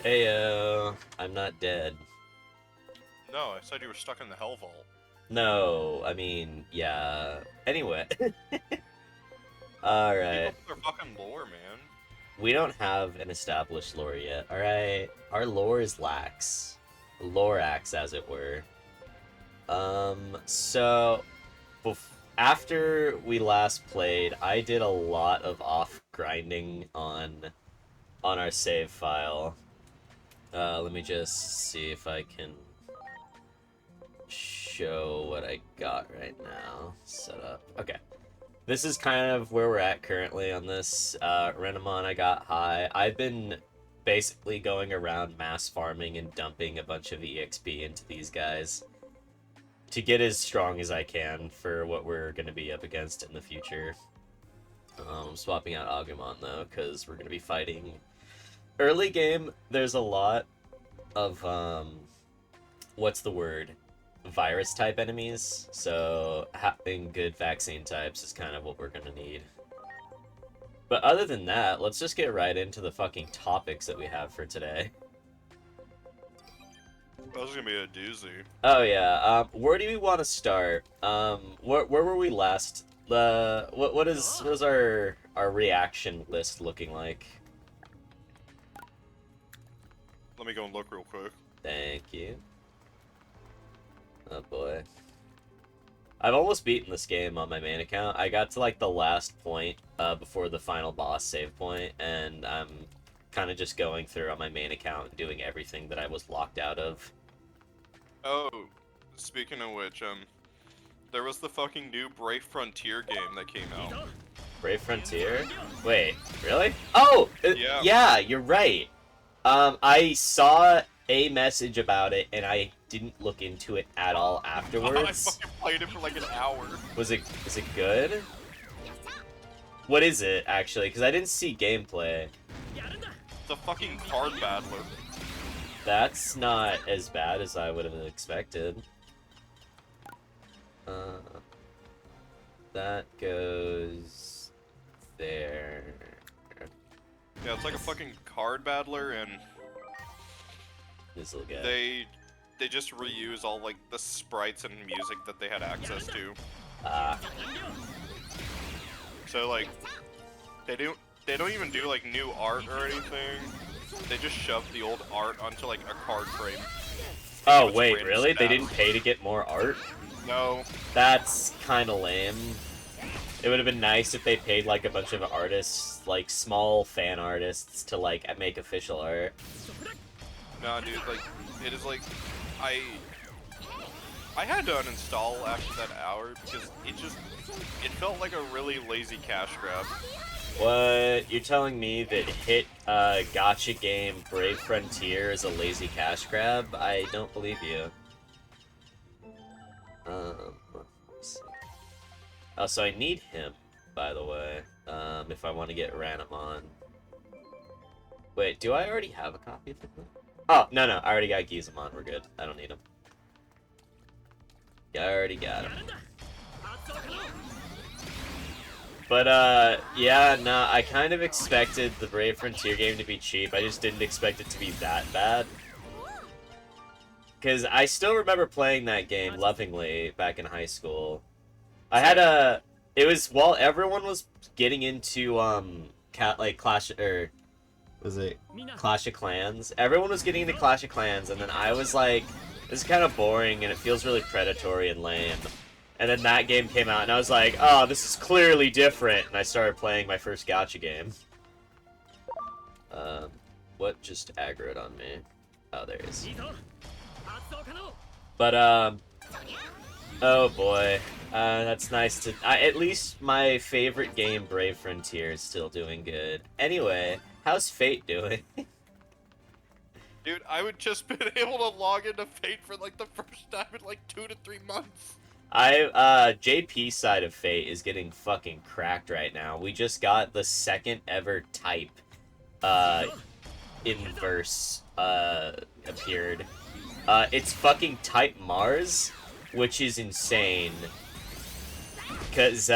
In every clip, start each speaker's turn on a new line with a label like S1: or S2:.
S1: Heyo, I'm not dead.
S2: No, I said you were stuck in the Hell Vault.
S1: No, I mean, yeah. Anyway.
S2: Keep
S1: Alright.
S2: up with their fucking lore, man.
S1: We don't have an established lore yet, alright? Our lore is lax. Lorax, as it were. So... After we last played, I did a lot of off-grinding on our save file. Let me just see if I can show what I got right now. Set up. Okay. This is kind of where we're at currently on this. Renamon, I got high. I've been basically going around mass farming and dumping a bunch of EXP into these guys to get as strong as I can for what we're going to be up against in the future. I'm swapping out Agumon though, because we're going to be fighting... Early game, there's a lot of, what's the word? Virus type enemies, so having good vaccine types is kind of what we're gonna need. But other than that, let's just get right into the fucking topics that we have for today.
S2: That was gonna be a doozy.
S1: Oh yeah, where do we want to start? Where were we last? What is our reaction list looking like?
S2: Let me go and look real quick.
S1: Thank you. Oh boy. I've almost beaten this game on my main account. I got to like the last point before the final boss save point, and I'm kind of just going through on my main account and doing everything that I was locked out of.
S2: Oh, speaking of which, there was the fucking new Brave Frontier game that came out.
S1: Brave Frontier? Wait, really? Oh!
S2: Yeah.
S1: Yeah, you're right. I saw a message about it, and I didn't look into it at all afterwards.
S2: I fucking played it for like an hour.
S1: Is it good? What is it, actually? Because I didn't see gameplay.
S2: It's a fucking card battler.
S1: That's not as bad as I would have expected. That goes there.
S2: Yeah, it's like a fucking card battler, and
S1: This'll get.
S2: they just reuse all like the sprites and music that they had access to. So like they don't even do like new art or anything. They just shove the old art onto like a card frame.
S1: Oh wait, really? They didn't pay to get more art?
S2: No.
S1: That's kind of lame. It would have been nice if they paid like a bunch of artists, like small fan artists, to like make official art.
S2: Nah, dude, like it is like I had to uninstall after that hour because it felt like a really lazy cash grab.
S1: What? You're telling me that hit gacha game Brave Frontier is a lazy cash grab? I don't believe you. Let's see. Oh, so I need him, by the way, if I want to get Ranamon. Wait, do I already have a copy of him? Oh, no, I already got Gizamon. We're good. I don't need him. Yeah, I already got him. But, yeah, no, I kind of expected the Brave Frontier game to be cheap. I just didn't expect it to be that bad. Because I still remember playing that game lovingly back in high school. I had a... It was while everyone was getting into, Clash... Or... Was it Clash of Clans? Everyone was getting into Clash of Clans, and then I was like, this is kind of boring, and it feels really predatory and lame. And then that game came out, and I was like, oh, this is clearly different, and I started playing my first gacha game. What just aggroed on me? Oh, there he is. But, oh boy. That's nice to... at least my favorite game, Brave Frontier, is still doing good. Anyway, how's Fate doing?
S2: Dude, I would just been able to log into Fate for like the first time in like 2 to 3 months.
S1: JP's side of Fate is getting fucking cracked right now. We just got the second ever type, inverse, appeared. It's fucking type Mars, which is insane. Cause,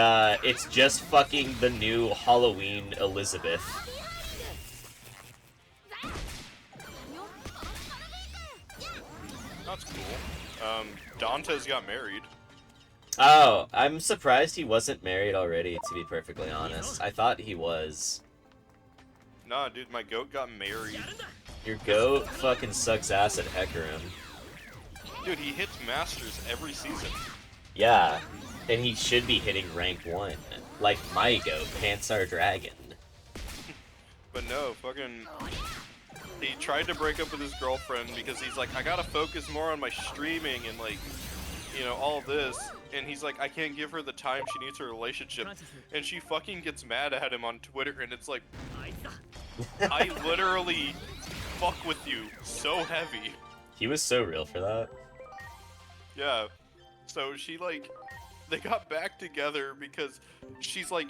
S1: it's just fucking the new Halloween Elizabeth.
S2: That's cool. Dante's got married.
S1: Oh, I'm surprised he wasn't married already, to be perfectly honest. I thought he was.
S2: Nah, dude, my goat got married.
S1: Your goat fucking sucks ass at Hecarim.
S2: Dude, he hits Masters every season.
S1: Yeah, and he should be hitting rank 1. Like my goat, Pansar Dragon.
S2: But no, fucking... He tried to break up with his girlfriend because he's like, I gotta focus more on my streaming and like, you know, all this. And he's like, I can't give her the time she needs for a relationship. And she fucking gets mad at him on Twitter and it's like, I literally fuck with you so heavy.
S1: He was so real for that.
S2: Yeah. So she like, they got back together because she's like,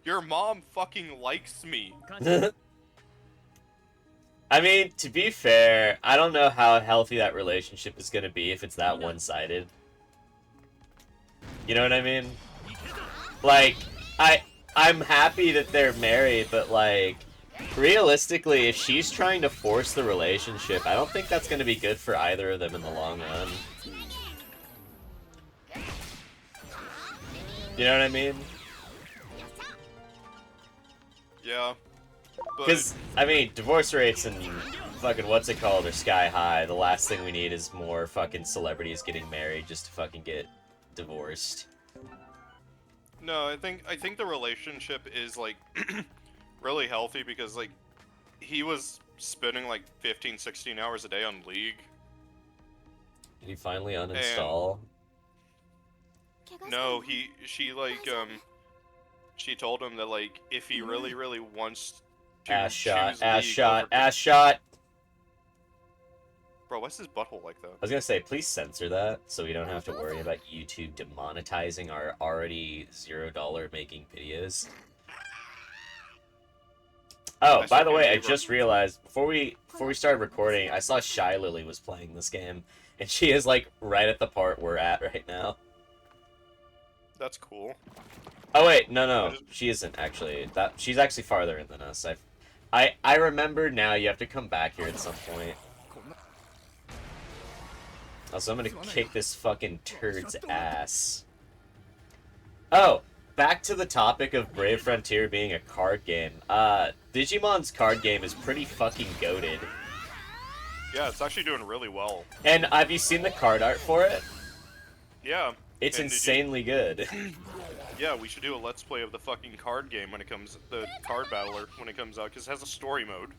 S2: your mom fucking likes me.
S1: I mean, to be fair, I don't know how healthy that relationship is gonna be if it's that one-sided. You know what I mean? Like, I'm happy that they're married, but like, realistically, if she's trying to force the relationship, I don't think that's gonna be good for either of them in the long run. You know what I mean?
S2: Yeah.
S1: Because, I mean, divorce rates and fucking what's it called are sky high. The last thing we need is more fucking celebrities getting married just to fucking get divorced.
S2: No, I think the relationship is like really healthy because like he was spending like 15, 16 hours a day on League.
S1: Did he finally uninstall?
S2: No, she like she told him that like if he really really wants to
S1: Ass shot,
S2: choose
S1: ass
S2: League
S1: shot,
S2: over...
S1: ass shot!
S2: Bro, why's his butthole like that?
S1: I was gonna say, please censor that so we don't have to worry about YouTube demonetizing our already $0 making videos. Oh, by the way, I just realized before we started recording, I saw Shy Lily was playing this game, and she is like right at the part we're at right now.
S2: That's cool.
S1: Oh wait, no, she isn't actually. She's actually farther in than us. I remember now. You have to come back here at some point. Also, I'm gonna kick this fucking turd's ass. Oh, back to the topic of Brave Frontier being a card game. Digimon's card game is pretty fucking goated.
S2: Yeah, it's actually doing really well.
S1: And have you seen the card art for it?
S2: Yeah.
S1: It's insanely good.
S2: Yeah, we should do a let's play of the fucking card game when it comes, the card battler when it comes out, because it has a story mode.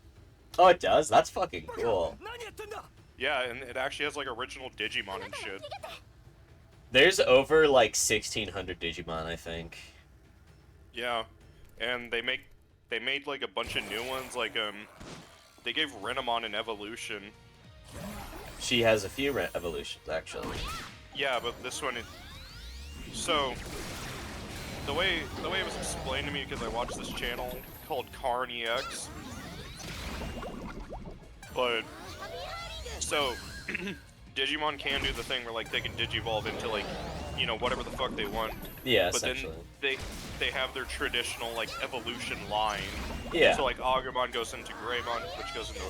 S1: Oh, it does? That's fucking cool.
S2: Yeah, and it actually has like original Digimon and shit.
S1: There's over like 1,600 Digimon, I think.
S2: Yeah, and they made like a bunch of new ones, like they gave Renamon an evolution.
S1: She has a few evolutions, actually.
S2: Yeah, but this one, so the way it was explained to me, because I watched this channel called Karn EX, but so Digimon can do the thing where like they can digivolve into like, you know, whatever the fuck they want.
S1: Yeah,
S2: but
S1: essentially.
S2: Then they have their traditional like evolution line.
S1: Yeah.
S2: So like Agumon goes into Greymon, which goes into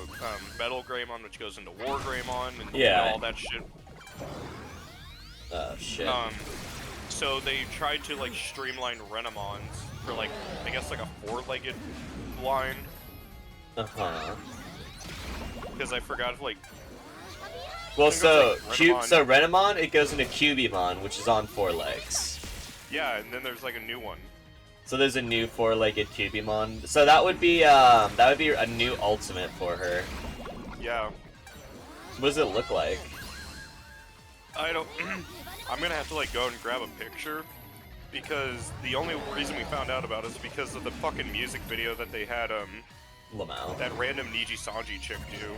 S2: Metal Greymon, which goes into War Greymon, and
S1: yeah,
S2: you know, all that shit.
S1: Oh shit.
S2: So they tried to like streamline Renamons for like, I guess like a four-legged line.
S1: Uh-huh.
S2: Because I forgot if like...
S1: Well, so,
S2: like Renamon...
S1: so Renamon, it goes into Cubimon, which is on 4 legs.
S2: Yeah, and then there's like a new one.
S1: So there's a new 4-legged Cubimon. So that would be a new ultimate for her.
S2: Yeah.
S1: What does it look like?
S2: I don't... I'm gonna have to like go and grab a picture, because the only reason we found out about it is because of the fucking music video that they had
S1: Lamau.
S2: that random Niji Sanji chick do.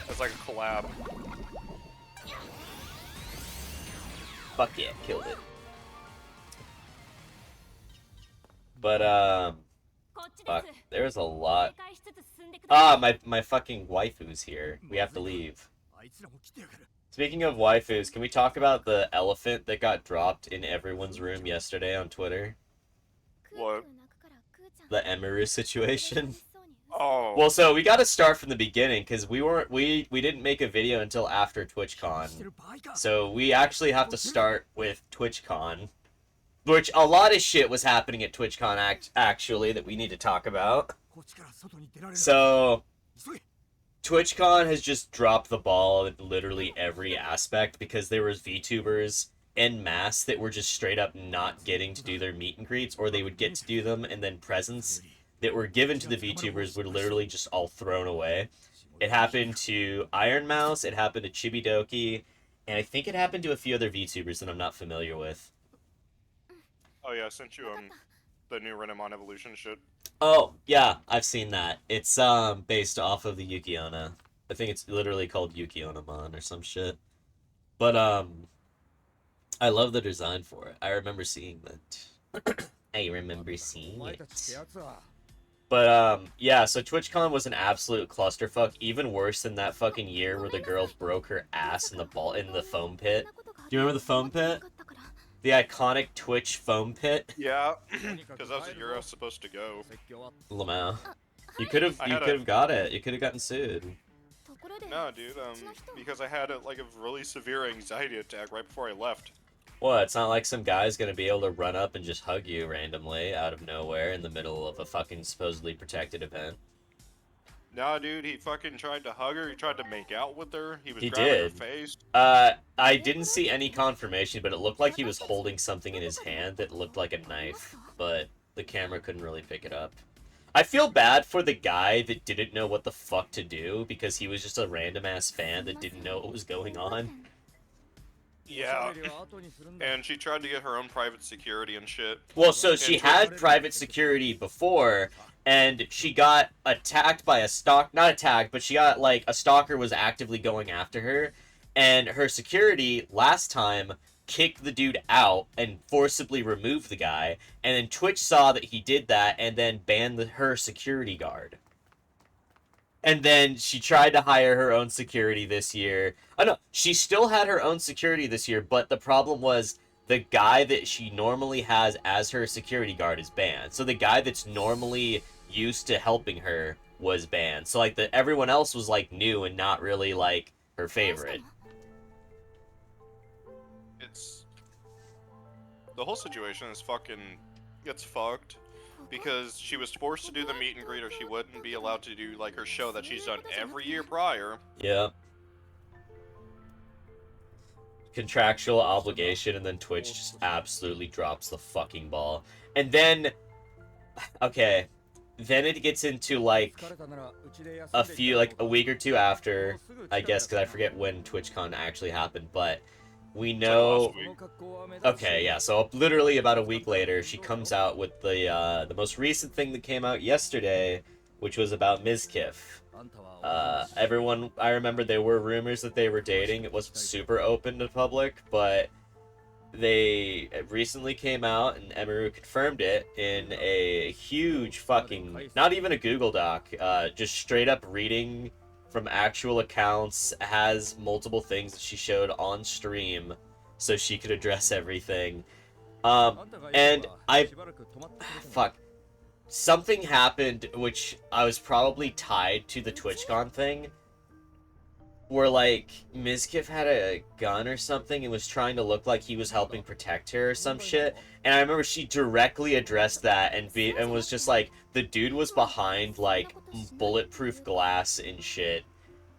S2: It's like a collab.
S1: Fuck yeah, killed it. But fuck, there's a lot. Ah, my fucking waifu's here. We have to leave. Speaking of waifus, can we talk about the elephant that got dropped in everyone's room yesterday on Twitter?
S2: What?
S1: The Emiru situation.
S2: Oh.
S1: Well, so we got to start from the beginning because we didn't make a video until after TwitchCon. So we actually have to start with TwitchCon, which a lot of shit was happening at TwitchCon actually that we need to talk about. So TwitchCon has just dropped the ball in literally every aspect because there was VTubers en masse that were just straight up not getting to do their meet and greets, or they would get to do them and then presents that were given to the VTubers were literally just all thrown away. It happened to Iron Mouse, it happened to Chibidoki, and I think it happened to a few other VTubers that I'm not familiar with.
S2: Oh yeah, I sent you the new Renamon Evolution shit.
S1: Oh, yeah, I've seen that. It's based off of the Yukiona. I think it's literally called Yukiona-mon or some shit. But I love the design for it. I remember seeing that. I remember seeing it. But yeah, so TwitchCon was an absolute clusterfuck, even worse than that fucking year where the girl broke her ass in the foam pit. Do you remember the foam pit? The iconic Twitch foam pit?
S2: Yeah, because that's where you're supposed to go.
S1: Lamau. You could have got it. You could have gotten sued.
S2: No, dude, because I had like a really severe anxiety attack right before I left.
S1: What? It's not like some guy's gonna be able to run up and just hug you randomly out of nowhere in the middle of a fucking supposedly protected event.
S2: Nah, dude, he fucking tried to hug her. He tried to make out with her. He was
S1: He
S2: grabbing her
S1: did.
S2: face.
S1: I didn't see any confirmation, but it looked like he was holding something in his hand that looked like a knife, but the camera couldn't really pick it up. I feel bad for the guy that didn't know what the fuck to do because he was just a random ass fan that didn't know what was going on.
S2: Yeah, and she tried to get her own private security and shit.
S1: Well, so she had private security before, and she got attacked by a not attacked, but she got, like, a stalker was actively going after her, and her security last time kicked the dude out and forcibly removed the guy, and then Twitch saw that he did that and then banned her security guard. And then she tried to hire her own security this year. Oh no, she still had her own security this year, but the problem was the guy that she normally has as her security guard is banned. So the guy that's normally used to helping her was banned. So like everyone else was like new and not really like her favorite.
S2: It's the whole situation is fucking gets fucked. Because she was forced to do the meet and greet or she wouldn't be allowed to do like her show that she's done every year prior.
S1: Yeah. Contractual obligation, and then Twitch just absolutely drops the fucking ball. And then, okay, then it gets into like a week or two after, I guess, because I forget when TwitchCon actually happened, but we know. Okay, yeah. So literally about a week later, she comes out with the most recent thing that came out yesterday, which was about Mizkif. Everyone, I remember there were rumors that they were dating. It wasn't super open to public, but they recently came out and Emiru confirmed it in a huge fucking, not even a Google Doc, just straight up reading from actual accounts, has multiple things that she showed on stream so she could address everything. And fuck. Something happened which I was probably tied to the TwitchCon thing, where like Mizkif had a gun or something and was trying to look like he was helping protect her or some shit. And I remember she directly addressed that and was just like, the dude was behind like bulletproof glass and shit,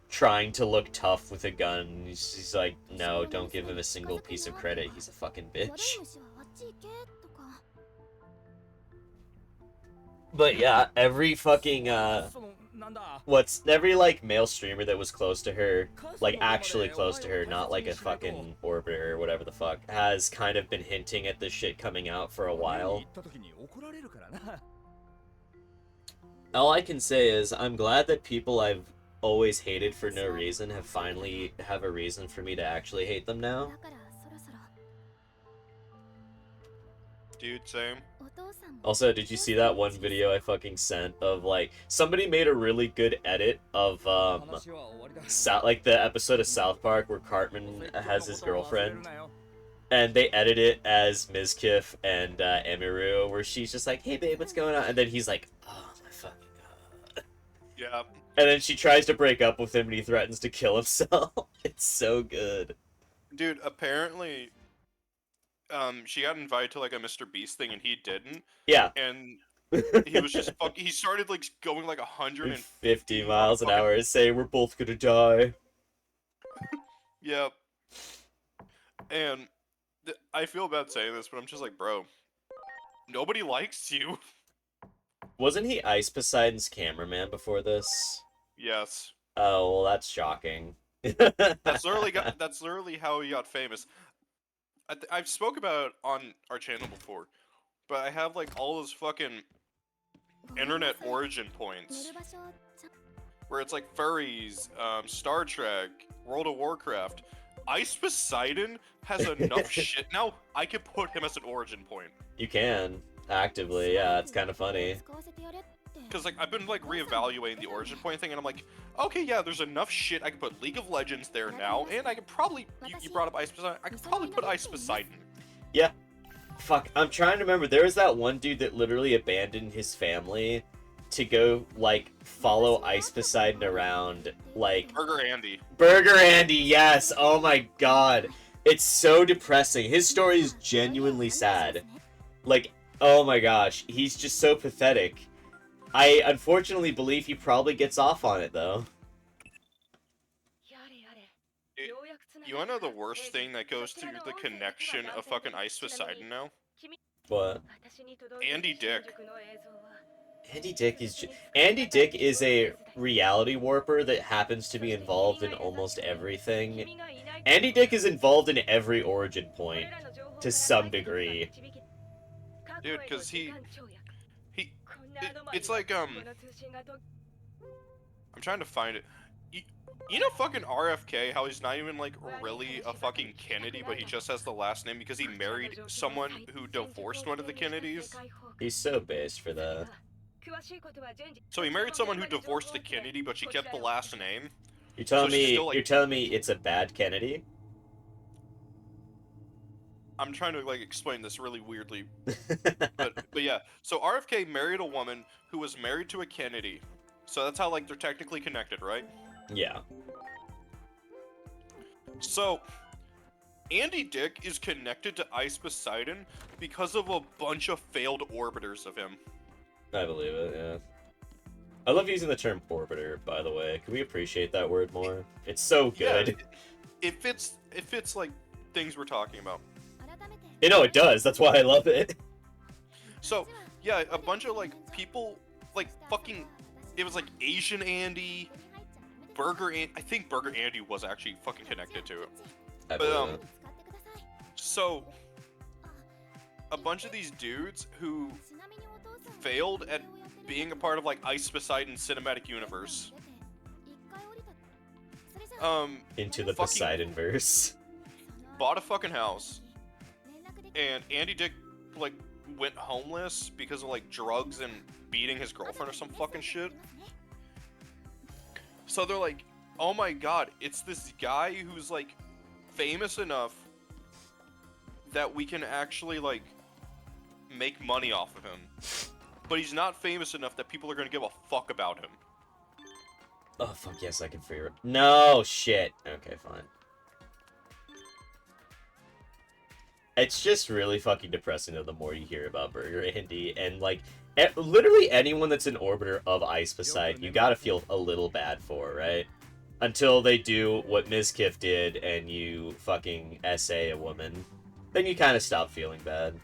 S1: trying to look tough with a gun. He's like, no, don't give him a single piece of credit. He's a fucking bitch. But yeah, every fucking every like male streamer that was close to her, like actually close to her, not like a fucking orbiter or whatever the fuck, has kind of been hinting at this shit coming out for a while. All I can say is I'm glad that people I've always hated for no reason finally have a reason for me to actually hate them now.
S2: Dude, same.
S1: Also, did you see that one video I fucking sent of like somebody made a really good edit of like the episode of South Park where Cartman has his girlfriend, and they edit it as Mizkif and Emiru, where she's just like, "Hey babe, what's going on?" And then he's like, "Oh my fucking god."
S2: Yeah.
S1: And then she tries to break up with him and he threatens to kill himself. It's so good.
S2: Dude, apparently, she got invited to like a Mr. Beast thing and he didn't.
S1: Yeah.
S2: And he was just fucking. He started like going like
S1: 50
S2: 150 on a
S1: miles an
S2: fucking.
S1: hour and say we're both gonna die.
S2: Yeah. And I feel bad saying this, but I'm just like, bro, nobody likes you.
S1: Wasn't he Ice Poseidon's cameraman before this?
S2: Yes.
S1: Oh, well, that's shocking.
S2: That's literally how he got famous. I've spoke about it on our channel before, but I have like all those fucking internet origin points where it's like furries, Star Trek, World of Warcraft. Ice Poseidon has enough shit now. I could put him as an origin point.
S1: You can actively, yeah. It's kind of funny.
S2: Because like I've been like reevaluating the origin point thing, and I'm like, okay, yeah, there's enough shit. I could put League of Legends there now, and I could probably you brought up Ice Poseidon. I could probably put Ice Poseidon.
S1: Yeah. Fuck, I'm trying to remember. There was that one dude that literally abandoned his family to go like follow Ice Poseidon around, like
S2: Burger Andy.
S1: Burger Andy. Yes. Oh my god, it's so depressing. His story is genuinely sad. Like, oh my gosh, he's just so pathetic. I unfortunately believe he probably gets off on it though.
S2: You wanna know the worst thing that goes through the connection of fucking Ice Poseidon now?
S1: What?
S2: Andy Dick.
S1: Andy Dick is a reality warper that happens to be involved in almost everything. Andy Dick is involved in every origin point to some degree.
S2: Dude, cause it's like I'm trying to find it. You know fucking RFK, how he's not even like really a fucking Kennedy, but he just has the last name because he married someone who divorced one of the Kennedys?
S1: He's so based for that.
S2: So he married someone who divorced the Kennedy, but she kept the last name.
S1: You're telling
S2: So she's
S1: me
S2: still, like-
S1: you're telling me it's a bad Kennedy?
S2: I'm trying to like explain this really weirdly. But yeah, so RFK married a woman who was married to a Kennedy. So that's how like they're technically connected, right?
S1: Yeah.
S2: So Andy Dick is connected to Ice Poseidon because of a bunch of failed orbiters of him.
S1: I believe it, yeah. I love using the term orbiter, by the way. Can we appreciate that word more? It's so good.
S2: Yeah, it fits like things we're talking about.
S1: You know, it does. That's why I love it.
S2: So, yeah, a bunch of like people like fucking it was like Asian Andy, Burger Andy. I think Burger Andy was actually fucking connected to it.
S1: I believe it.
S2: So a bunch of these dudes who failed at being a part of like Ice Poseidon's cinematic universe.
S1: Into the
S2: fucking
S1: Poseidon-verse.
S2: bought a fucking house, and Andy Dick like went homeless because of like drugs and beating his girlfriend or some fucking shit. So they're like, oh my god, it's this guy who's like famous enough that we can actually like make money off of him. But he's not famous enough that people are gonna give a fuck about him.
S1: Oh, fuck yes, I can free it. No, shit. Okay, fine. It's just really fucking depressing though, the more you hear about Burger Andy, and like, literally anyone that's an orbiter of Ice Poseidon, you gotta feel a little bad for, right? Until they do what Ms. Kiff did and you fucking essay a woman. Then you kind of stop feeling bad.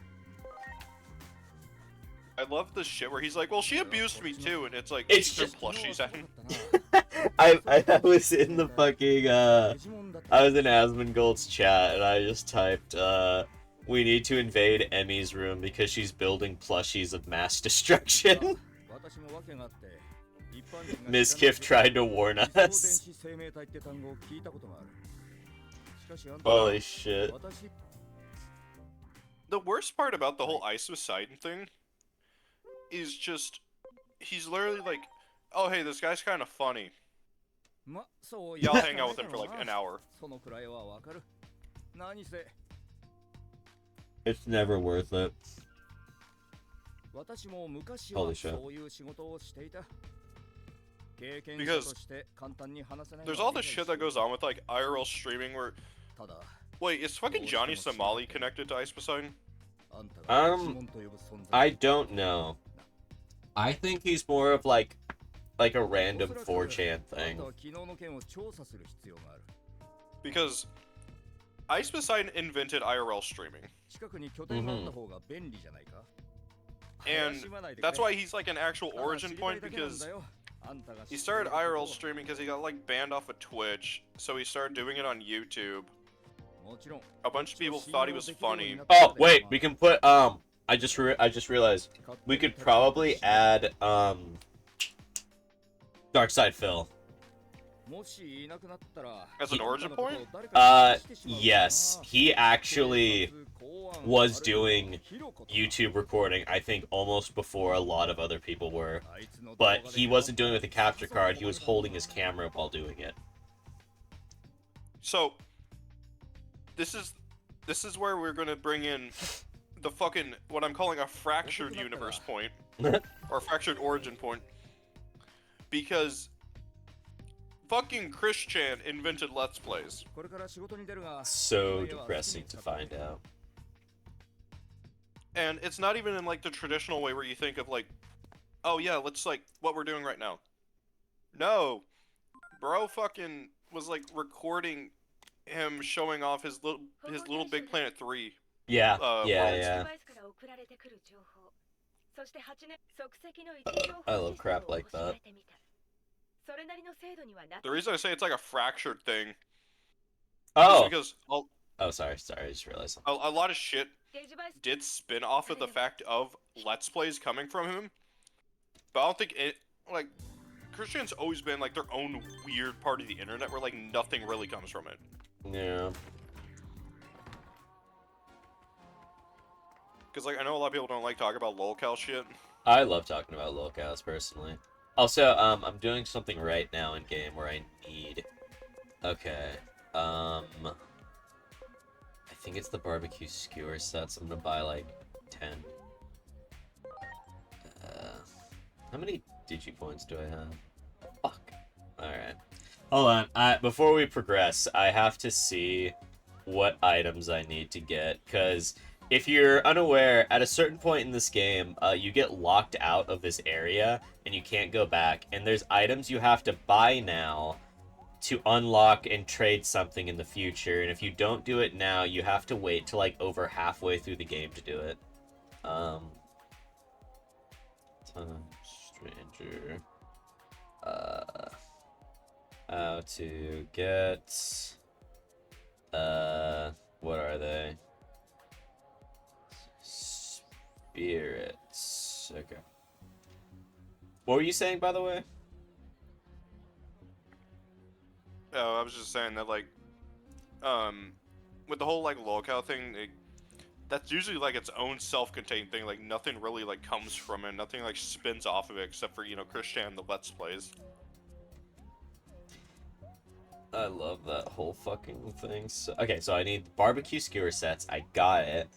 S2: I love this shit where he's like, well, she abused me too, and it's like,
S1: It's
S2: they're
S1: just-
S2: plushies at him.
S1: I was in the fucking, I was in Asmongold's chat, and I just typed, we need to invade Emmy's room because she's building plushies of mass destruction. Ms. Kiff tried to warn us. Holy shit.
S2: The worst part about the whole Ice Poseidon thing is just, he's literally like, oh hey, this guy's kind of funny. Yeah, I'll hang out with him for like an hour.
S1: It's never worth it. Holy shit.
S2: Because there's all this shit that goes on with like IRL streaming where. Wait, is fucking Johnny Somali connected to Ice Poseidon?
S1: I don't know. I think he's more of like a random 4chan thing.
S2: Because Ice Poseidon invented IRL streaming. And that's why he's like an actual origin point, because he started IRL streaming because he got like banned off of Twitch, so he started doing it on YouTube. A bunch of people thought he was funny.
S1: Oh wait, we can put I just realized we could probably add Darkside Phil.
S2: As an origin point?
S1: Yes, he actually was doing YouTube recording, I think almost before a lot of other people were. But he wasn't doing it with a capture card, he was holding his camera while doing it.
S2: So this is where we're gonna bring in the fucking, what I'm calling a fractured universe point. Or fractured origin point. Because fucking Christian invented Let's Plays.
S1: So depressing to find out.
S2: And it's not even in like the traditional way where you think of like, oh yeah, let's like what we're doing right now. No. Bro fucking was like recording him showing off his little Big Planet 3.
S1: Yeah,
S2: worlds.
S1: yeah. I love crap like that.
S2: The reason I say it's like a fractured thing is
S1: Oh!
S2: because
S1: Oh, sorry, I just realized
S2: a
S1: something.
S2: lot of shit did spin off of the fact of Let's Plays coming from him. But I don't think it, like, Christian's always been like their own weird part of the internet where like nothing really comes from it.
S1: Yeah.
S2: Because like I know a lot of people don't like talking about lolcow shit.
S1: I love talking about lolcows personally. Also, I'm doing something right now in game where I need. Okay. I think it's the barbecue skewer sets. I'm gonna buy like 10. How many Digipoints do I have? Fuck. Alright. Hold on. Before we progress, I have to see what items I need to get, because if you're unaware, at a certain point in this game, you get locked out of this area, and you can't go back, and there's items you have to buy now to unlock and trade something in the future, and if you don't do it now, you have to wait till like over halfway through the game to do it. Stranger. How to get... what are they? Spirits. Okay. What were you saying, by the way?
S2: I was just saying that like, with the whole like lolcow thing, that's usually like its own self-contained thing. Like nothing really like comes from it. Nothing like spins off of it except for Christian the Let's Plays.
S1: I love that whole fucking thing. So, okay, so I need barbecue skewer sets. I got it.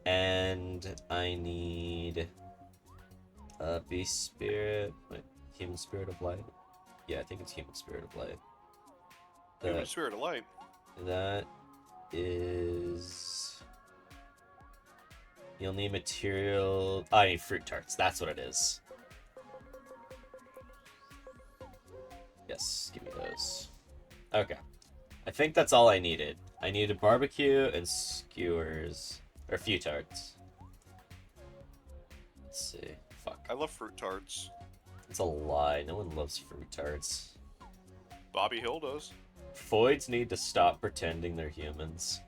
S1: And I need beast spirit. Wait, human spirit of light. Yeah, I think it's human spirit of light.
S2: Human spirit of light.
S1: That is. You'll need material. I need fruit tarts. That's what it is. Yes, give me those. Okay. I think that's all I needed. I needed barbecue and skewers. Or few tarts. Let's see. Fuck.
S2: I love fruit tarts.
S1: It's a lie. No one loves fruit tarts.
S2: Bobby Hill does.
S1: Foids need to stop pretending they're humans.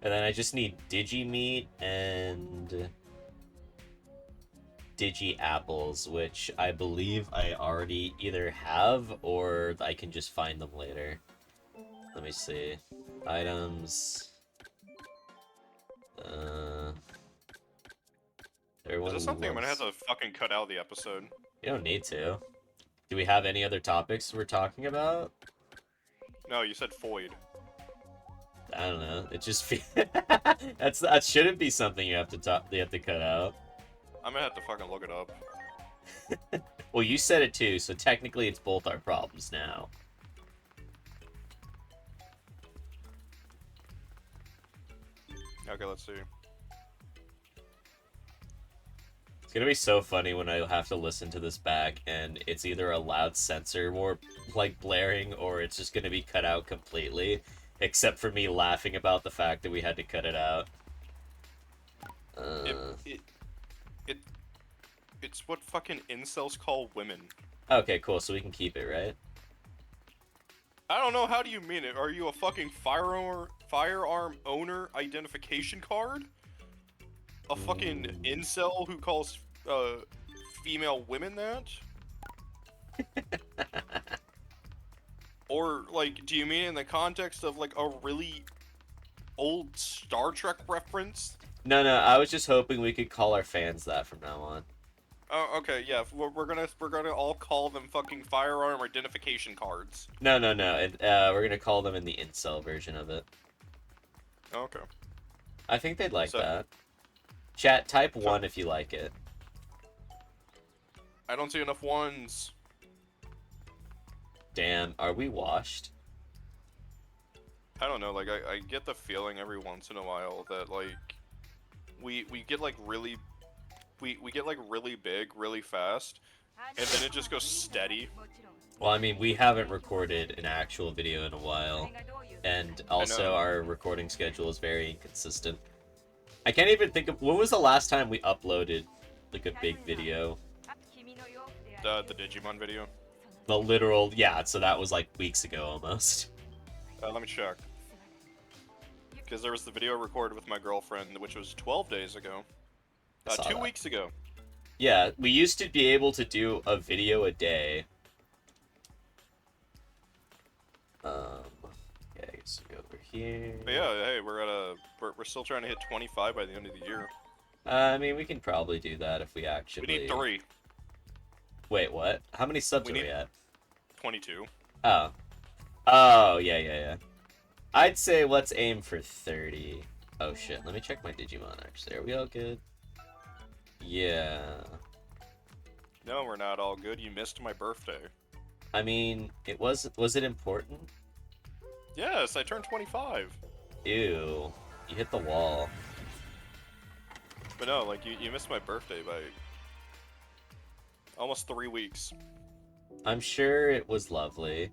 S1: And then I just need Digimeat and Digi-apples, which I believe I already either have or I can just find them later. Let me see. Items.
S2: Is this something I'm gonna have to fucking cut out of the episode?
S1: You don't need to. Do we have any other topics we're talking about?
S2: No, you said Foyd.
S1: I don't know. It just that shouldn't be something you have to cut out.
S2: I'm gonna have to fucking look it up.
S1: Well, you said it too, so technically it's both our problems now.
S2: Okay, let's see.
S1: It's gonna be so funny when I have to listen to this back and it's either a loud censor more like blaring or it's just gonna be cut out completely, except for me laughing about the fact that we had to cut it out.
S2: It, it, it, it's what fucking incels call women.
S1: Okay, cool, so we can keep it, right?
S2: I don't know, how do you mean it? Are you a fucking firearm owner identification card? A fucking incel who calls female women that? Or, like, do you mean in the context of, like, a really old Star Trek reference?
S1: No, I was just hoping we could call our fans that from now on.
S2: Oh, okay, yeah, we're gonna all call them fucking firearm identification cards.
S1: No, we're gonna call them in the incel version of it.
S2: Okay.
S1: I think they'd like that. Chat, type
S2: So-
S1: 1 if you like it.
S2: I don't see enough ones.
S1: Damn, are we washed?
S2: I don't know, like, I get the feeling every once in a while that, like, we get, like, really... We get, like, really big, really fast, and then it just goes steady.
S1: Well, I mean, we haven't recorded an actual video in a while, and also our recording schedule is very inconsistent. I can't even think of... When was the last time we uploaded, like, a big video?
S2: The Digimon video?
S1: The literal... Yeah, so that was, like, weeks ago, almost.
S2: Let me check. Because there was the video recorded with my girlfriend, which was 12 days ago. 2 weeks ago.
S1: Yeah, we used to be able to do a video a day. Yeah, I guess we go over here.
S2: But yeah, hey, we're still trying to hit 25 by the end of the year.
S1: I mean, we can probably do that if we actually...
S2: We need 3.
S1: Wait, what? How many subs are we at?
S2: 22.
S1: Oh. Oh, yeah. I'd say let's aim for 30. Oh shit, let me check my Digimon actually. Are we all good? Yeah.
S2: No, we're not all good. You missed my birthday.
S1: I mean, was it important?
S2: Yes, I turned 25.
S1: Ew. You hit the wall.
S2: But no, like, you missed my birthday by almost 3 weeks.
S1: I'm sure it was lovely.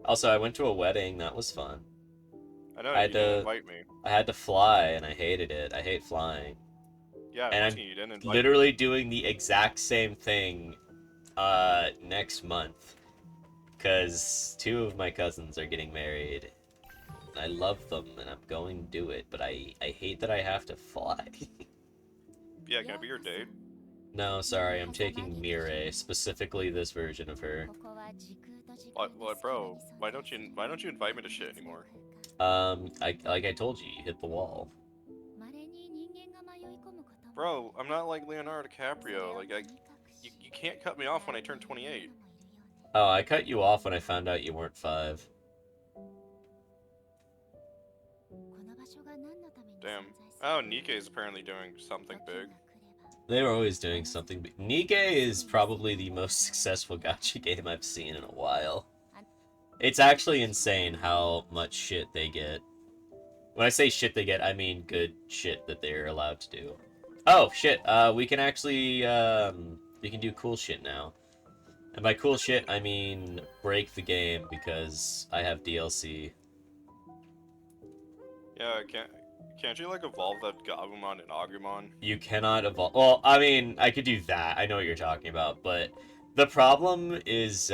S1: Also, I went to a wedding. That was fun.
S2: I know, you didn't invite me.
S1: I had to fly, and I hated it. I hate flying.
S2: Yeah,
S1: and
S2: you didn't invite
S1: literally doing the exact same thing next month. Because 2 of my cousins are getting married. I love them, and I'm going to do it, but I hate that I have to fly.
S2: Yeah, can I be your date?
S1: No, sorry, I'm taking Mireille, specifically this version of her.
S2: What, bro? Why don't you invite me to shit anymore?
S1: Like I told you, you hit the wall.
S2: Bro, I'm not like Leonardo DiCaprio. Like, you can't cut me off when I turn 28.
S1: Oh, I cut you off when I found out you weren't 5.
S2: Damn. Oh, Nikke is apparently doing something big.
S1: They were always doing something big. Nikke is probably the most successful gacha game I've seen in a while. It's actually insane how much shit they get. When I say shit they get, I mean good shit that they're allowed to do. Oh, shit, we can actually, we can do cool shit now. And by cool shit, I mean break the game, because I have DLC.
S2: Yeah, can't you, like, evolve that Gabumon and Agumon?
S1: You cannot evolve... Well, I mean, I could do that. I know what you're talking about, but the problem is,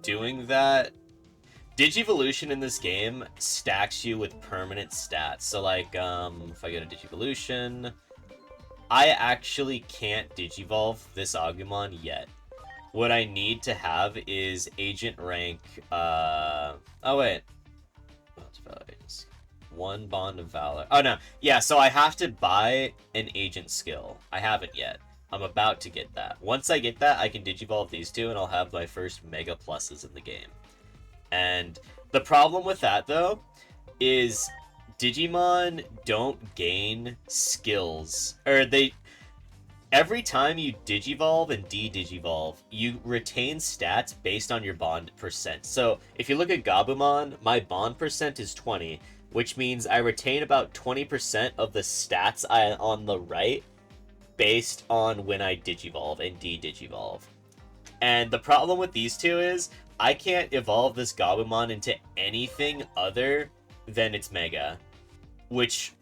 S1: doing that... Digivolution in this game stacks you with permanent stats. So, like, if I go to Digivolution... I actually can't Digivolve this Agumon yet. What I need to have is Agent rank, Oh, wait. Values. 1 Bond of Valor. Oh, no. Yeah, so I have to buy an Agent skill. I haven't yet. I'm about to get that. Once I get that, I can Digivolve these 2, and I'll have my first Mega Pluses in the game. And the problem with that, though, is Digimon don't gain skills. Or they... every time you digivolve and de-digivolve, you retain stats based on your bond percent. So if you look at Gabumon, my bond percent is 20, which means I retain about 20% of the stats on the right based on when I digivolve and de-digivolve. And the problem with these two is I can't evolve this Gabumon into anything other than its Mega, which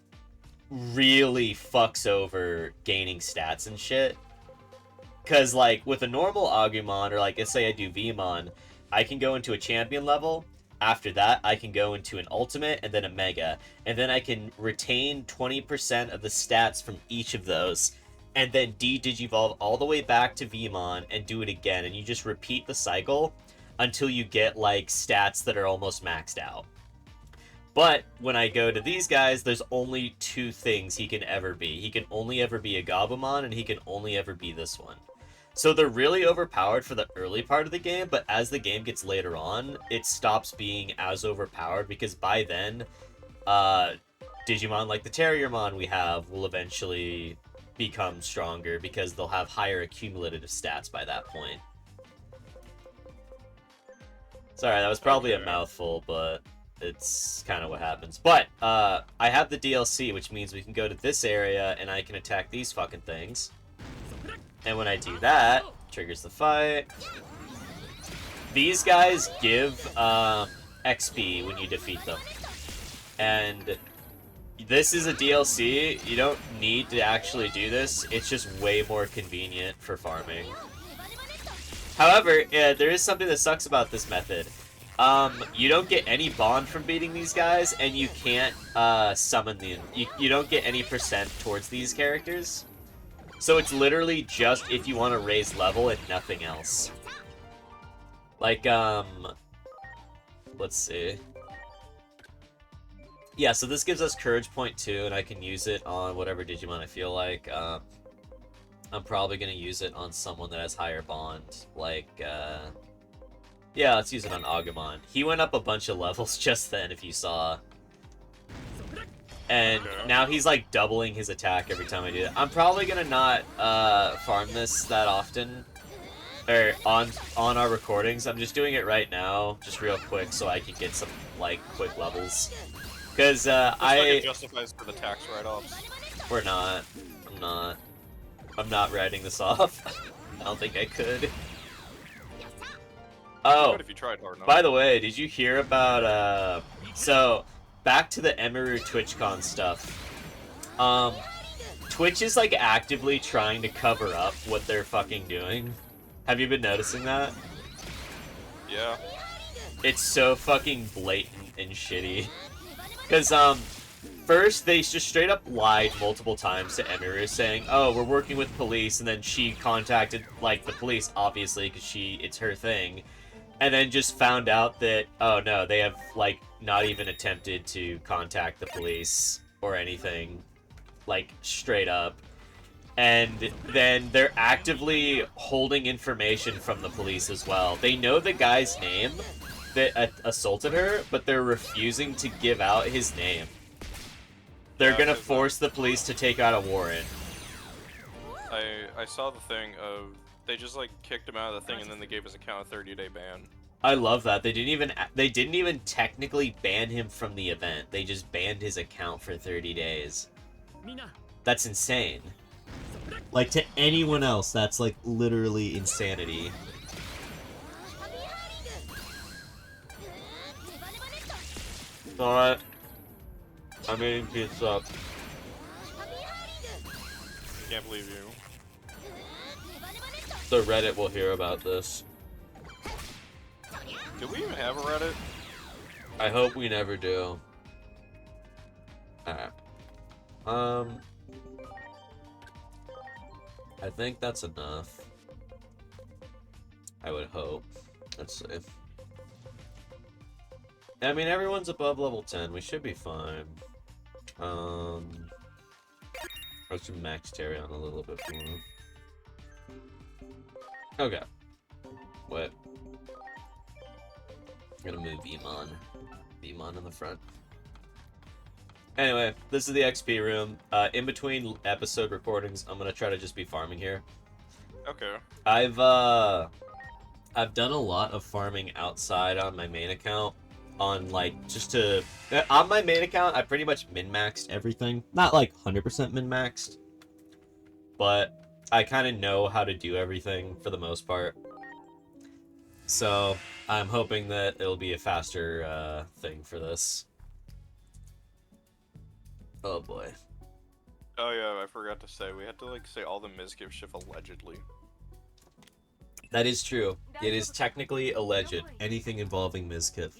S1: really fucks over gaining stats and shit. Because, like, with a normal Agumon, or, like, let's say I do Vmon, I can go into a champion level. After that, I can go into an ultimate and then a Mega. And then I can retain 20% of the stats from each of those. And then de-digivolve all the way back to Vmon and do it again. And you just repeat the cycle until you get, like, stats that are almost maxed out. But when I go to these guys, there's only two things he can ever be. He can only ever be a Gabumon, and he can only ever be this one. So they're really overpowered for the early part of the game, but as the game gets later on, it stops being as overpowered, because by then, Digimon like the Terriermon we have will eventually become stronger, because they'll have higher accumulative stats by that point. Sorry, that was probably a mouthful, but it's kind of what happens. But, I have the DLC, which means we can go to this area, and I can attack these fucking things. And when I do that, triggers the fight. These guys give, XP when you defeat them. And this is a DLC. You don't need to actually do this. It's just way more convenient for farming. However, there is something that sucks about this method. You don't get any bond from beating these guys, and you can't summon them. You don't get any percent towards these characters. So it's literally just if you want to raise level and nothing else. Like, let's see. Yeah, so this gives us Courage Point 2, and I can use it on whatever Digimon I feel like. I'm probably going to use it on someone that has higher bond, like, yeah, let's use it on Agumon. He went up a bunch of levels just then, if you saw. And now he's, like, doubling his attack every time I do it. I'm probably gonna not, farm this that often. Or, on our recordings. I'm just doing it right now, just real quick, so I can get some, like, quick levels. Because,
S2: it justifies for the tax write-offs.
S1: We're not. I'm not writing this off. I don't think I could. Oh,
S2: If you tried hard enough.
S1: By the way, did you hear about, so, back to the Emiru TwitchCon stuff. Twitch is, like, actively trying to cover up what they're fucking doing. Have you been noticing that?
S2: Yeah.
S1: It's so fucking blatant and shitty. Because, first, they just straight up lied multiple times to Emiru, saying, oh, we're working with police, and then she contacted, like, the police, obviously, because it's her thing. And then just found out that, oh no, they have, like, not even attempted to contact the police or anything. Like, straight up. And then they're actively holding information from the police as well. They know the guy's name that assaulted her, but they're refusing to give out his name. They're gonna force the police to take out a warrant.
S2: I saw the thing of they just like kicked him out of the thing and then they gave his account a 30-day ban.
S1: I love that. They didn't even technically ban him from the event. They just banned his account for 30 days. That's insane. Like, to anyone else, that's like literally insanity. Alright. I'm eating pizza.
S2: Can't believe you.
S1: The Reddit will hear about this.
S2: Do we even have a Reddit?
S1: I hope we never do. Alright. I think that's enough. I would hope. Let's see. I mean, everyone's above level 10. We should be fine. Let's do max Terry on a little bit more. Okay. Wait. I'm gonna move Vmon. Vmon in the front. Anyway, this is the XP room. In between episode recordings, I'm gonna try to just be farming here.
S2: Okay.
S1: I've done a lot of farming outside on my main account. On like just to on my main account, I pretty much min-maxed everything. Not like 100% min-maxed, but I kind of know how to do everything for the most part. So I'm hoping that it'll be a faster thing for this. Oh boy.
S2: Oh yeah, I forgot to say, we had to like say all the Mizkif shit allegedly.
S1: That is true. It is technically alleged. Anything involving Mizkif.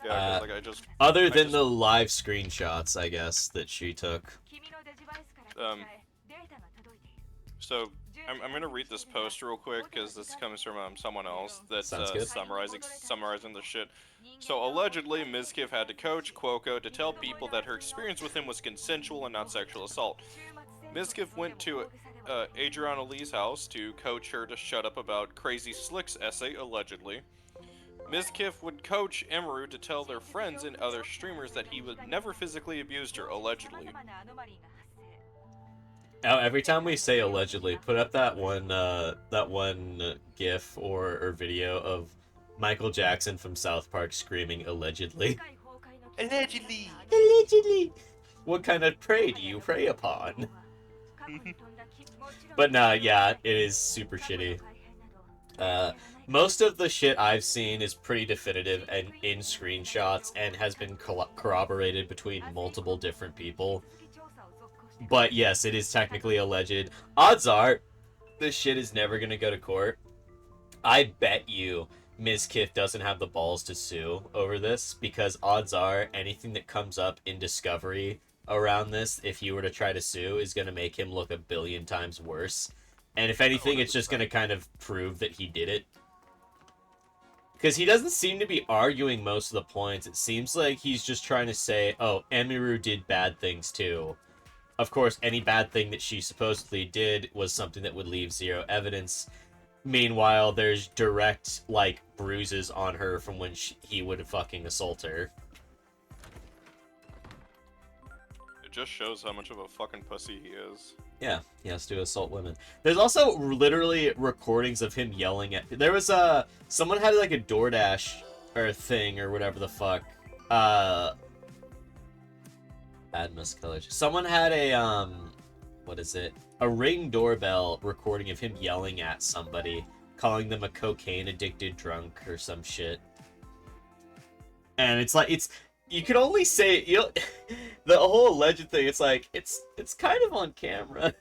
S2: Yeah, because like I just...
S1: Other than the live screenshots, I guess, that she took.
S2: So, I'm gonna read this post real quick, because this comes from someone else that's summarizing the shit. So, allegedly, Mizkif had to coach Cuoco to tell people that her experience with him was consensual and not sexual assault. Mizkif went to Adriana Lee's house to coach her to shut up about Crazy Slick's essay, allegedly. Mizkif would coach Emeru to tell their friends and other streamers that he would never physically abused her, allegedly.
S1: Now, every time we say allegedly, put up that one GIF or video of Michael Jackson from South Park screaming allegedly.
S2: Allegedly!
S1: Allegedly! What kind of prey do you prey upon? But nah, yeah, it is super shitty. Most of the shit I've seen is pretty definitive and in screenshots and has been corroborated between multiple different people. But yes, it is technically alleged. Odds are, this shit is never gonna go to court. I bet you Mizkif doesn't have the balls to sue over this, because odds are anything that comes up in discovery around this, if you were to try to sue, is gonna make him look 1,000,000,000 times worse. And if anything, it's just gonna kind of prove that he did it. Because he doesn't seem to be arguing most of the points. It seems like he's just trying to say, oh, Emiru did bad things too. Of course, any bad thing that she supposedly did was something that would leave zero evidence. Meanwhile, there's direct, like, bruises on her from when he would fucking assault her.
S2: It just shows how much of a fucking pussy he is.
S1: Yeah, he has to assault women. There's also literally recordings of him yelling at... There was someone had like a DoorDash or thing or whatever the fuck. Admus College. Someone had a, what is it? A Ring doorbell recording of him yelling at somebody, calling them a cocaine-addicted drunk or some shit. And it's like, you can only say, the whole alleged thing, it's like, it's kind of on camera.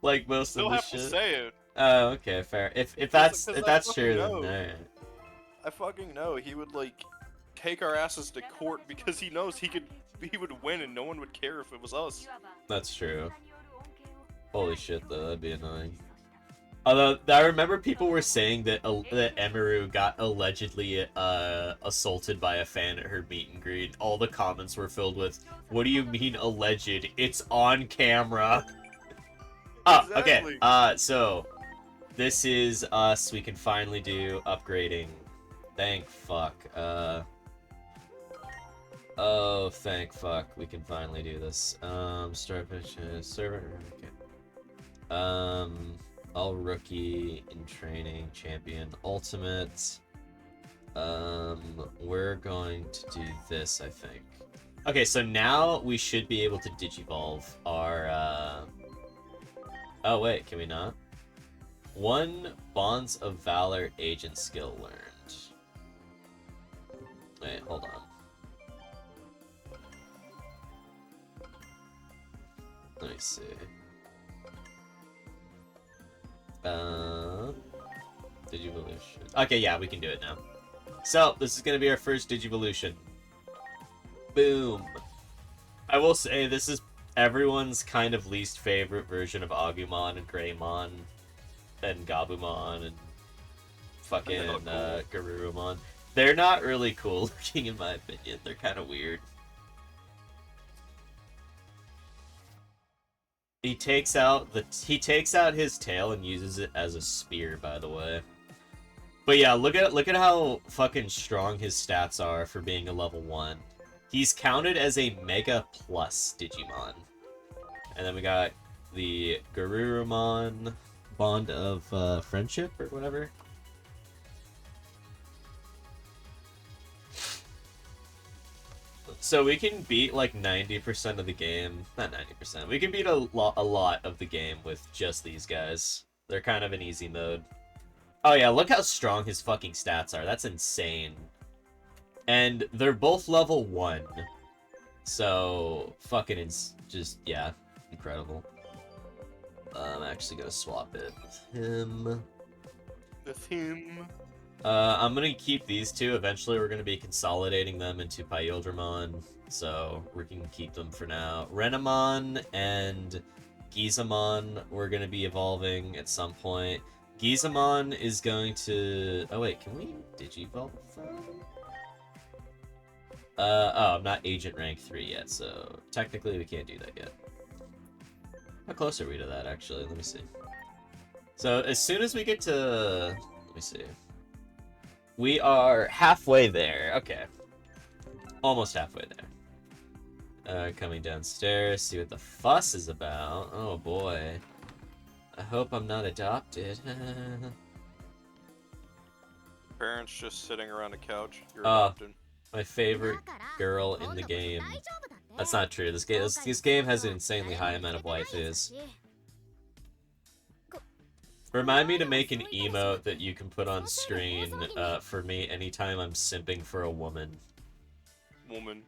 S1: Like most of the shit.
S2: You'll have to say it.
S1: Oh, okay, fair. If that's true, then alright.
S2: I fucking know. He would, like, take our asses to court because he knows he would win and no one would care if it was us.
S1: That's true. Holy shit, though, that'd be annoying. Although, I remember people were saying that Emeru got allegedly assaulted by a fan at her meet and greet. All the comments were filled with, what do you mean alleged? It's on camera. Oh,
S2: Exactly.
S1: okay. So, this is us. We can finally do upgrading. Thank fuck. Oh, thank fuck. We can finally do this. Start server. Okay. All rookie in training, champion, ultimate. We're going to do this, I think. Okay, so now we should be able to digivolve our, Oh, wait, can we not? 1 Bonds of Valor agent skill learned. Wait, hold on. Let me see. Digivolution. Okay, yeah, we can do it now. So, this is gonna be our first Digivolution. Boom. I will say, this is everyone's kind of least favorite version of Agumon and Greymon and Gabumon and fucking Garurumon. They're not really cool looking in my opinion. They're kind of weird. He takes out his tail and uses it as a spear, by the way. But yeah, look at how fucking strong his stats are for being a level 1. He's counted as a Mega Plus Digimon. And then we got the Garurumon Bond of Friendship or whatever. So we can beat like 90% of the game. Not 90%. We can beat a lot of the game with just these guys. They're kind of an easy mode. Oh yeah, look how strong his fucking stats are. That's insane. And they're both level 1. So, fucking just, yeah, incredible. I'm actually gonna swap it with him.
S2: With him.
S1: I'm gonna keep these two. Eventually, we're gonna be consolidating them into Pyodramon, so we can keep them for now. Renamon and Gizamon, we're gonna be evolving at some point. Gizamon is going to... Oh wait, can we Digivolve them? Oh, I'm not Agent Rank 3 yet, so technically we can't do that yet. How close are we to that, actually? Let me see. So, as soon as we get to... Let me see. We are halfway there. Okay. Almost halfway there. Coming downstairs, see what the fuss is about. Oh boy. I hope I'm not adopted.
S2: Parents just sitting around a couch. You're adopted.
S1: My favorite girl in the game. That's not true. This game has an insanely high amount of waifus. Remind me to make an emote that you can put on screen for me anytime I'm simping for a woman.
S2: Woman.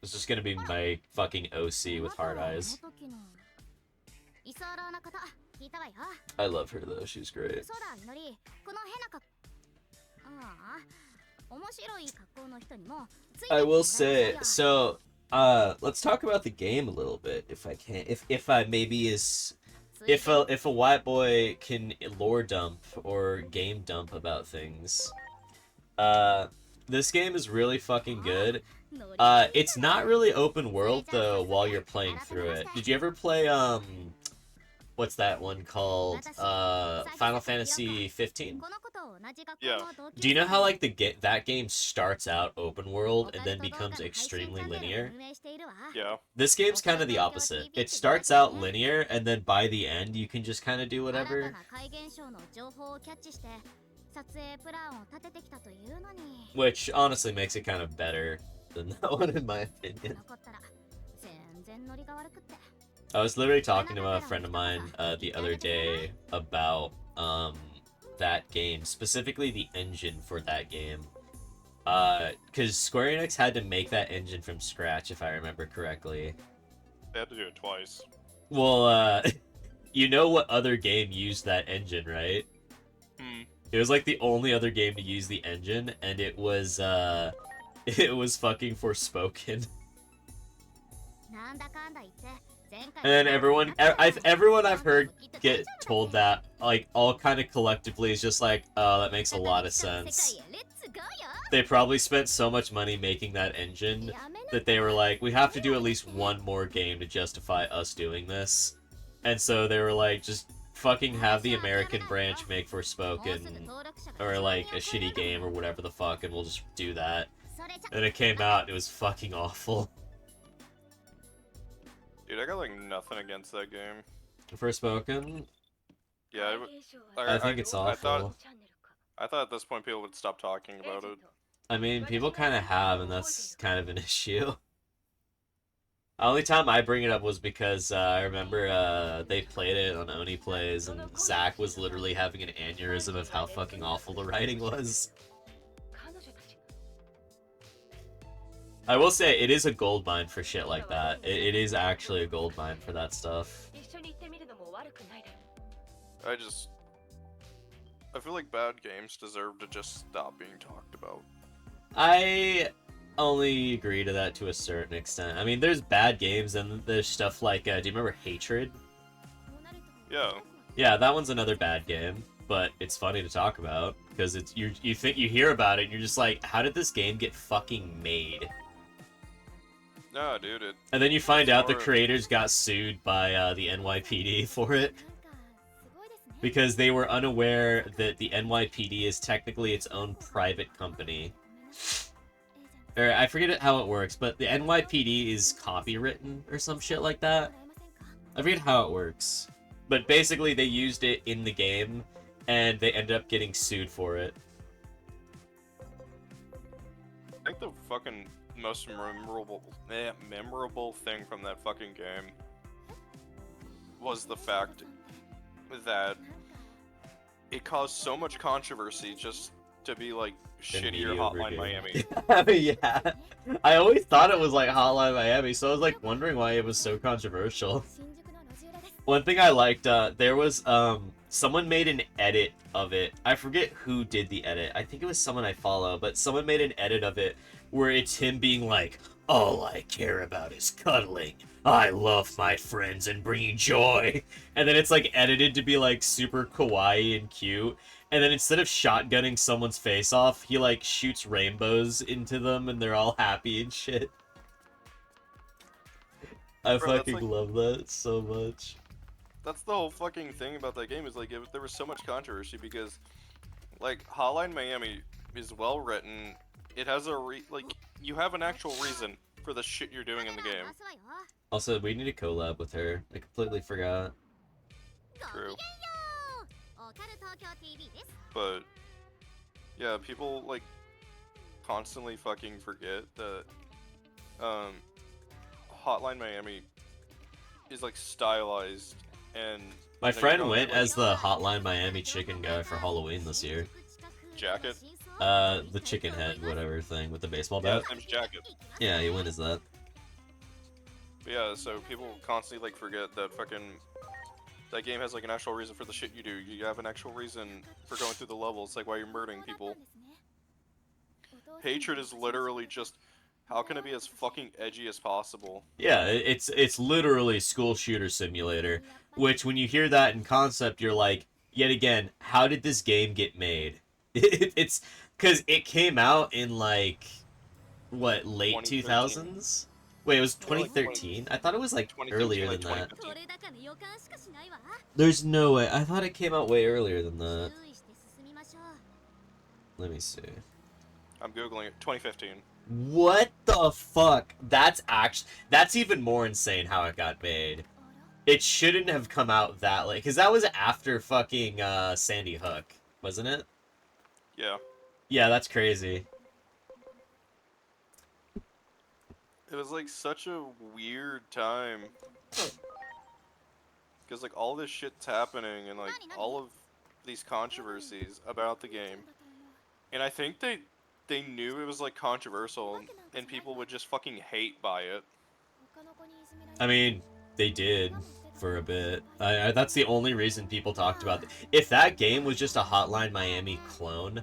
S1: It's just gonna be my fucking OC with hard eyes. I love her though, she's great. I will say, so, let's talk about the game a little bit, if I can. If I maybe is... If a white boy can lore dump or game dump about things, this game is really fucking good. It's not really open world though while you're playing through it. Did you ever play what's that one called? Final Fantasy 15?
S2: Yeah.
S1: Do you know how like that game starts out open world and then becomes extremely linear?
S2: Yeah.
S1: This game's kind of the opposite. It starts out linear and then by the end you can just kind of do whatever. Which honestly makes it kind of better than that one in my opinion. I was literally talking to a friend of mine the other day about that game, specifically the engine for that game. Because Square Enix had to make that engine from scratch, if I remember correctly.
S2: They had to do it twice.
S1: Well, you know what other game used that engine, right?
S2: Hmm.
S1: It was like the only other game to use the engine, and it was fucking Forspoken. And then everyone I've heard get told that, like, all kind of collectively is just like, oh, that makes a lot of sense. They probably spent so much money making that engine that they were like, we have to do at least one more game to justify us doing this. And so they were like, just fucking have the American branch make Forspoken, or like a shitty game or whatever the fuck, and we'll just do that. And it came out, and it was fucking awful.
S2: Dude, I got like nothing against that game.
S1: Forspoken?
S2: Yeah,
S1: I think it's awful.
S2: I thought at this point people would stop talking about it.
S1: I mean, people kind of have, and that's kind of an issue. The only time I bring it up was because I remember they played it on Oni Plays, and Zach was literally having an aneurysm of how fucking awful the writing was. I will say, it is a gold mine for shit like that. It is actually a gold mine for that stuff.
S2: I feel like bad games deserve to just stop being talked about.
S1: I only agree to that to a certain extent. I mean, there's bad games, and there's stuff like, do you remember Hatred?
S2: Yeah.
S1: Yeah, that one's another bad game, but it's funny to talk about, because it's you hear about it, and you're just like, how did this game get fucking made?
S2: No, dude,
S1: and then you find out the creators got sued by the NYPD for it. Because they were unaware that the NYPD is technically its own private company. or I forget how it works, but the NYPD is copywritten or some shit like that. I forget how it works, but basically they used it in the game, and they ended up getting sued for it.
S2: I think the fucking most memorable thing from that fucking game was the fact that it caused so much controversy just to be like shittier Hotline Miami.
S1: Yeah, I always thought it was like Hotline Miami, so I was like wondering why it was so controversial. One thing I liked, there was someone made an edit of it. I forget who did the edit. I think it was someone I follow, but someone made an edit of it where it's him being like, "All I care about is cuddling. I love my friends and bringing joy." And then it's like edited to be like super kawaii and cute. And then instead of shotgunning someone's face off, he like shoots rainbows into them and they're all happy and shit. I
S2: Bro,
S1: fucking love that so much.
S2: That's the whole fucking thing about that game is like there was so much controversy because like Hotline Miami is well written. It has you have an actual reason for the shit you're doing in the game.
S1: Also, we need to collab with her. I completely forgot.
S2: True. But yeah, people like constantly fucking forget that Hotline Miami is like stylized and
S1: my friend went as the Hotline Miami chicken guy for Halloween this year.
S2: Jacket?
S1: The chicken head, whatever thing with the baseball bat.
S2: Yeah, his name's Jacket.
S1: Yeah, he went as that.
S2: But yeah, so people constantly like forget that fucking that game has like an actual reason for the shit you do. You have an actual reason for going through the levels, like why you're murdering people. Hatred is literally just how can it be as fucking edgy as possible?
S1: Yeah, it's literally school shooter simulator, which when you hear that in concept, you're like, yet again, how did this game get made? It's because it came out in like what, late 2000s? Wait, it was 2013? I thought it was like earlier than that. There's no way. I thought it came out way earlier than that. Let me see.
S2: I'm googling it. 2015.
S1: What the fuck? That's even more insane how it got made. It shouldn't have come out that late, because that was after fucking Sandy Hook, wasn't it?
S2: Yeah.
S1: Yeah, that's crazy.
S2: It was like such a weird time. Because like all this shit's happening and like all of these controversies about the game. And I think they knew it was like controversial and people would just fucking hate by it.
S1: I mean, they did for a bit. That's the only reason people talked about it. If that game was just a Hotline Miami clone,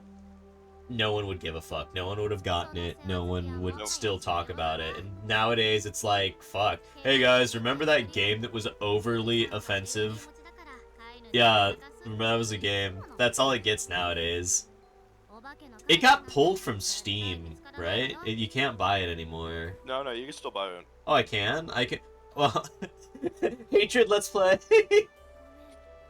S1: no one would give a fuck. No one would have gotten it. No one would still talk about it. And nowadays, it's like, fuck. Hey guys, remember that game that was overly offensive? Yeah, that was a game. That's all it gets nowadays. It got pulled from Steam, right? You can't buy it anymore.
S2: No, you can still buy it.
S1: Oh, I can? I can... Well... Hatred, let's play!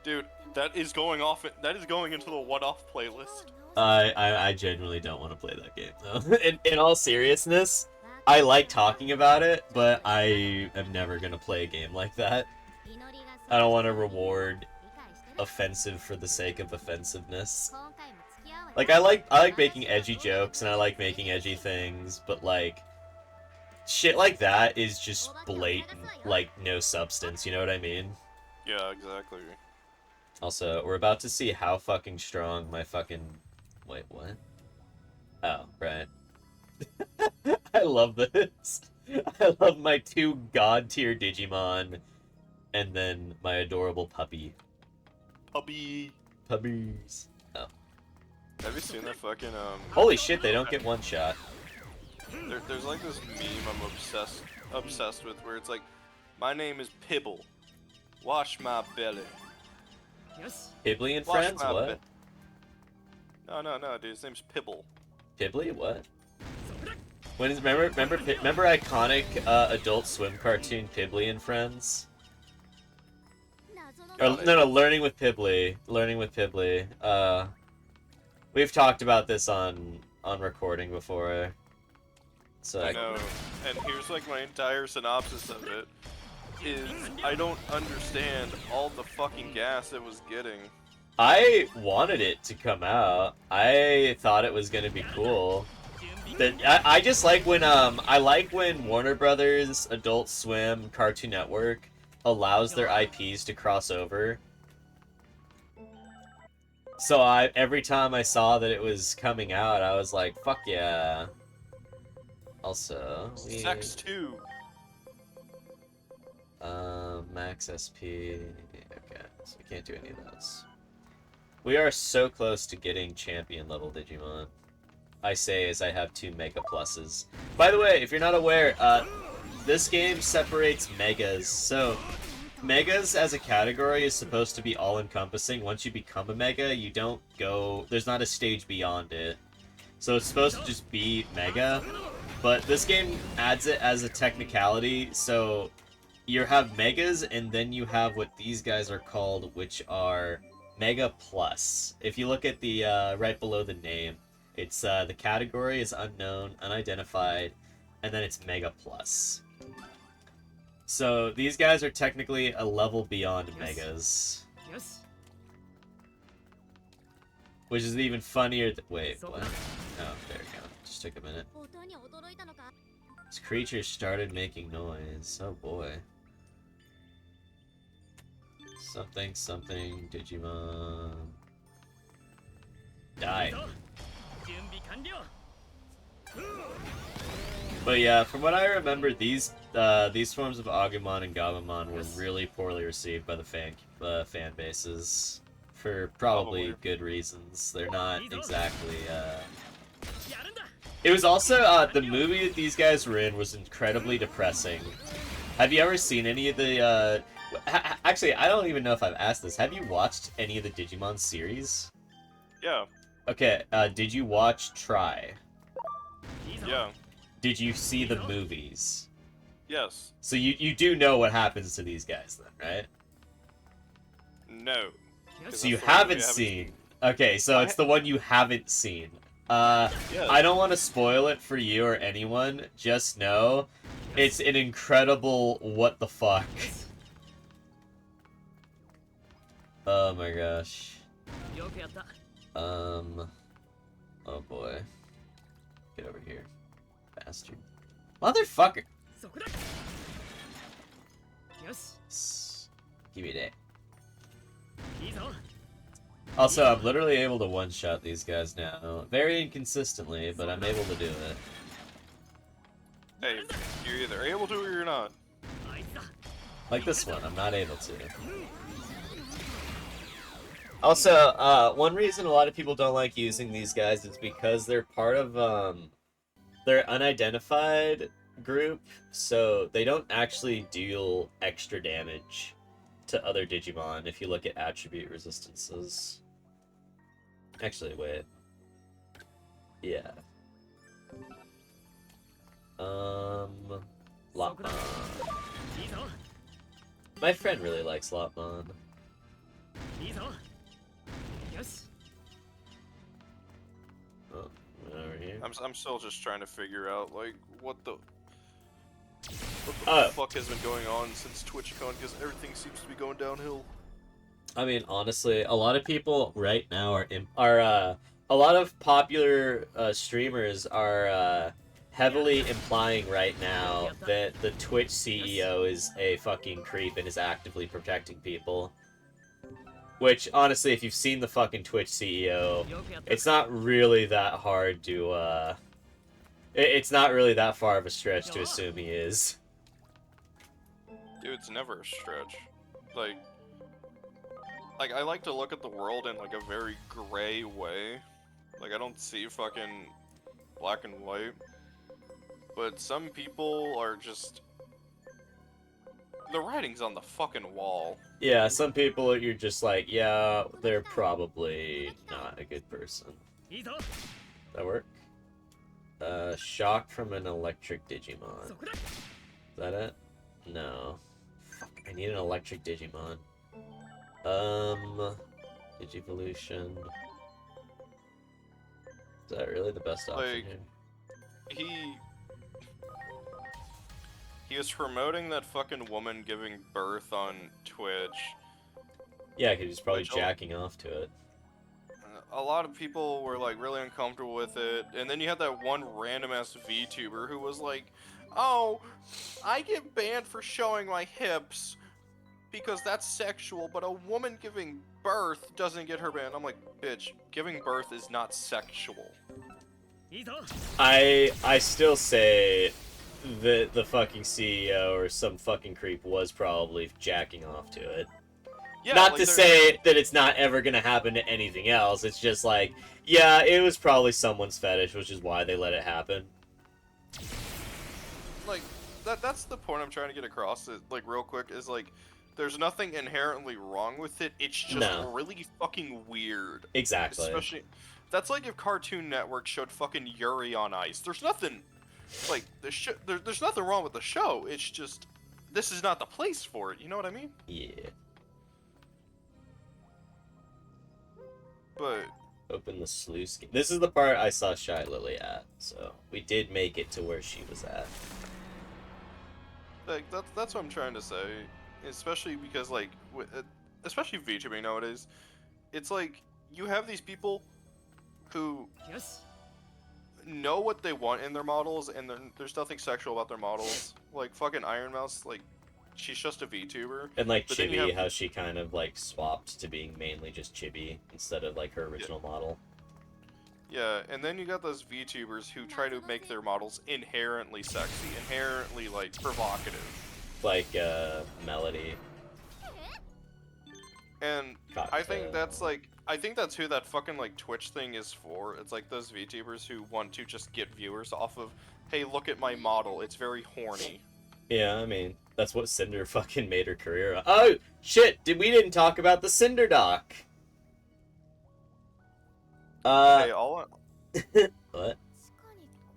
S2: Dude, that is going into the one-off playlist.
S1: I genuinely don't want to play that game, though. In all seriousness, I like talking about it, but I am never gonna play a game like that. I don't want to reward offensive for the sake of offensiveness. Like, I like making edgy jokes, and I like making edgy things, but, like, shit like that is just blatant, like, no substance, you know what I mean?
S2: Yeah, exactly.
S1: Also, we're about to see how fucking strong my fucking... Wait, what? Oh, right. I love this. I love my 2 god-tier Digimon, and then my adorable puppy. Puppies. Oh.
S2: Have you seen that fucking,
S1: Holy shit, they don't get one shot.
S2: There's like this meme I'm obsessed with where it's like, my name is Pibble. Wash my belly.
S1: Pibbly and Friends? What?
S2: No, dude. His name's Pibble.
S1: Pibbly? What? Remember iconic Adult Swim cartoon Pibbly and Friends? Or, no, Learning with Pibbly. Learning with Pibbly. We've talked about this on recording before. So
S2: I know. And here's like my entire synopsis of it. Is I don't understand all the fucking gas it was getting.
S1: I wanted it to come out. I thought it was gonna be cool. I just like when I like when Warner Brothers, Adult Swim, Cartoon Network allows their IPs to cross over. So every time I saw that it was coming out, I was like, fuck yeah. Also,
S2: Sex 2.
S1: Max SP. Okay, so we can't do any of those. We are so close to getting champion level Digimon. I say as I have 2 Mega Pluses. By the way, if you're not aware, this game separates Megas. So, Megas as a category is supposed to be all-encompassing. Once you become a Mega, you don't go... There's not a stage beyond it. So it's supposed to just be Mega. But this game adds it as a technicality, so you have Megas, and then you have what these guys are called, which are Mega Plus. If you look at the right below the name, it's the category is unknown, unidentified, and then it's Mega Plus. So these guys are technically a level beyond Megas. Which is even funnier. Wait, what? Oh, there we go. Just took a minute. This creature started making noise. Oh boy. Something, something, Digimon. Die. But yeah, from what I remember, these forms of Agumon and Gabumon were really poorly received by the fan bases for probably good reasons. They're not exactly. It was also the movie that these guys were in was incredibly depressing. Have you ever seen any of the? Actually, I don't even know if I've asked this. Have you watched any of the Digimon series?
S2: Yeah.
S1: Okay. Did you watch Try?
S2: Yeah.
S1: Did you see the movies?
S2: Yes.
S1: So you do know what happens to these guys then, right?
S2: No.
S1: So you haven't seen. Okay, so it's the one you haven't seen.
S2: Yes.
S1: I don't want to spoil it for you or anyone. Just know, it's an incredible what the fuck. Oh my gosh. Oh boy. Get over here, bastard. Motherfucker. Give me that. Also, I'm literally able to one-shot these guys now. Very inconsistently, but I'm able to do it.
S2: Hey, you're either able to or you're not.
S1: Like this one, I'm not able to. Also, one reason a lot of people don't like using these guys is because they're part of, they're unidentified group, so they don't actually deal extra damage to other Digimon if you look at attribute resistances. Actually, wait. Yeah. Lopmon. My friend really likes Lopmon. Oh, over here.
S2: I'm still just trying to figure out like what the fuck has been going on since TwitchCon, because everything seems to be going downhill.
S1: I mean, honestly, a lot of people right now are a lot of popular streamers are heavily implying right now that the Twitch CEO is a fucking creep and is actively protecting people. Which, honestly, if you've seen the fucking Twitch CEO, it's not really that hard to, it's not really that far of a stretch to assume he is.
S2: Dude, it's never a stretch. Like, I like to look at the world in, like, a very gray way. Like, I don't see fucking black and white. But some people are just... The writing's on the fucking wall.
S1: Yeah, some people you're just like, yeah, they're probably not a good person. That work? Shock from an electric Digimon. Is that it? No. Fuck, I need an electric Digimon. Digivolution. Is that really the best option
S2: Like,
S1: here?
S2: He was promoting that fucking woman giving birth on Twitch.
S1: Yeah, because he's probably
S2: Which
S1: jacking off to it.
S2: a lot of people were like really uncomfortable with it, and then you had that one random ass VTuber who was like, "Oh, I get banned for showing my hips because that's sexual, but a woman giving birth doesn't get her banned." I'm like, "Bitch, giving birth is not sexual."
S1: I still say the fucking CEO or some fucking creep was probably jacking off to it.
S2: Yeah,
S1: Not
S2: like
S1: to say that it's not ever gonna happen to anything else. It's just like, yeah, it was probably someone's fetish, which is why they let it happen.
S2: like that's the point I'm trying to get across. Like real quick is like, there's nothing inherently wrong with it. It's just
S1: No.
S2: really fucking weird.
S1: Exactly.
S2: Especially, that's like if Cartoon Network showed fucking Yuri on Ice. There's nothing, like there's nothing wrong with the show. It's just, this is not the place for it. You know what I mean?
S1: Yeah.
S2: But
S1: Open the sluice gate. This is the part I saw Shy Lily at, so we did make it to where she was at.
S2: like that's what I'm trying to say. Especially because like, especially VTubing nowadays, it's like you have these people who know what they want in their models, and there's nothing sexual about their models. Like fucking Iron Mouse, like she's just a VTuber.
S1: And like
S2: But then you
S1: Chibi,
S2: have,
S1: how she kind of like swapped to being mainly just Chibi instead of like her original model.
S2: yeah, and then you got those VTubers who try to make their models inherently sexy, inherently like provocative.
S1: Like Melody.
S2: And
S1: Cocktail.
S2: I think that's who that fucking like Twitch thing is for. It's like those VTubers who want to just get viewers off of, hey, look at my model, it's very horny.
S1: Yeah, I mean, that's what Cinder fucking made her career on. Oh, shit! We didn't talk about the Cinder doc!
S2: Hey, all
S1: What?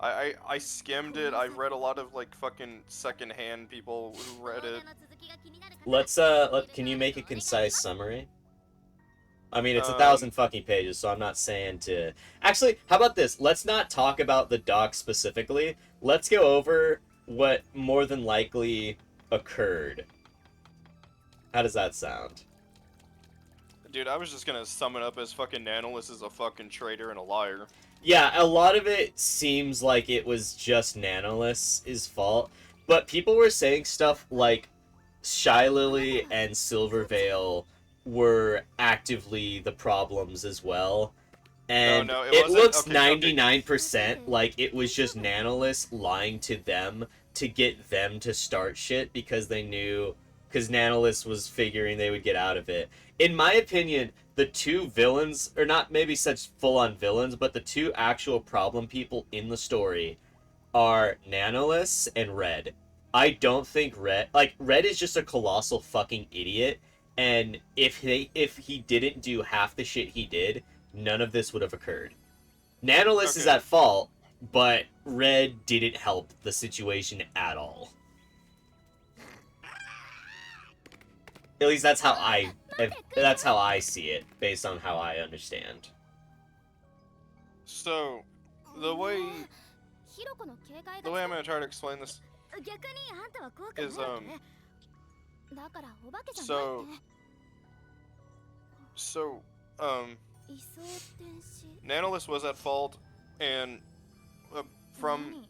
S2: I skimmed it. I've read a lot of like fucking secondhand people who read it.
S1: Let's, can you make a concise summary? I mean, it's 1,000 fucking pages, so I'm not saying to... Actually, how about this? Let's not talk about the doc specifically. Let's go over what more than likely occurred. How does that sound?
S2: Dude, I was just gonna sum it up as fucking Nanolus is a fucking traitor and a liar.
S1: Yeah, a lot of it seems like it was just Nanolus' fault, but people were saying stuff like Shy Lily and Silverveil were actively the problems as well. And
S2: No, it
S1: it
S2: wasn't.
S1: looks
S2: Okay,
S1: 99% like it was just Nanolus lying to them to get them to start shit because they knew, because Nanolus was figuring they would get out of it. In my opinion, the two villains, or not maybe such full-on villains, but the two actual problem people in the story are Nanolus and Red. I don't think Red is just a colossal fucking idiot, and if he didn't do half the shit he did, none of this would have occurred. Nanolus is at fault, but Red didn't help the situation at all. At least that's how I see it, based on how I understand.
S2: So, the way I'm gonna try to explain this is Nanolus was at fault, and from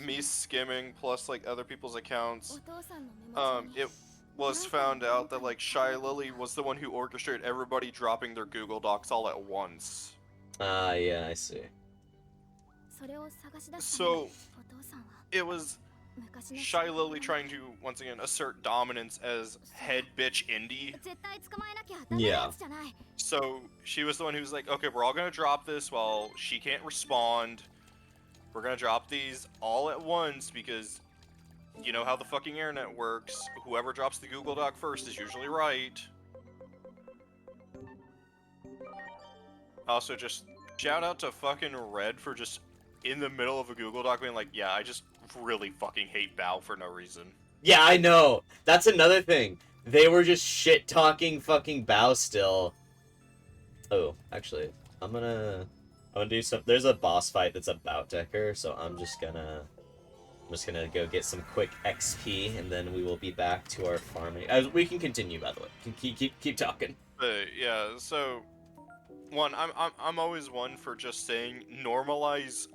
S2: me skimming plus like other people's accounts, it was found out that like Shy Lily was the one who orchestrated everybody dropping their Google Docs all at once.
S1: Yeah, I see.
S2: So it was Shy Lily trying to once again assert dominance as head bitch indie.
S1: Yeah.
S2: So she was the one who was like, okay, we're all gonna drop this while she can't respond. We're gonna drop these all at once because you know how the fucking internet works. Whoever drops the Google Doc first is usually right. Also, just shout out to fucking Red for just in the middle of a Google Doc being like, yeah, I just really fucking hate Bao for no reason.
S1: Yeah, I know. That's another thing. They were just shit-talking fucking Bao still. Oh, actually, I'm gonna do some... There's a boss fight that's about to occur, so I'm just gonna I'm just gonna go get some quick XP, and then we will be back to our farming. We can continue, by the way. Keep talking.
S2: Yeah, so one, I'm always one for just saying normalize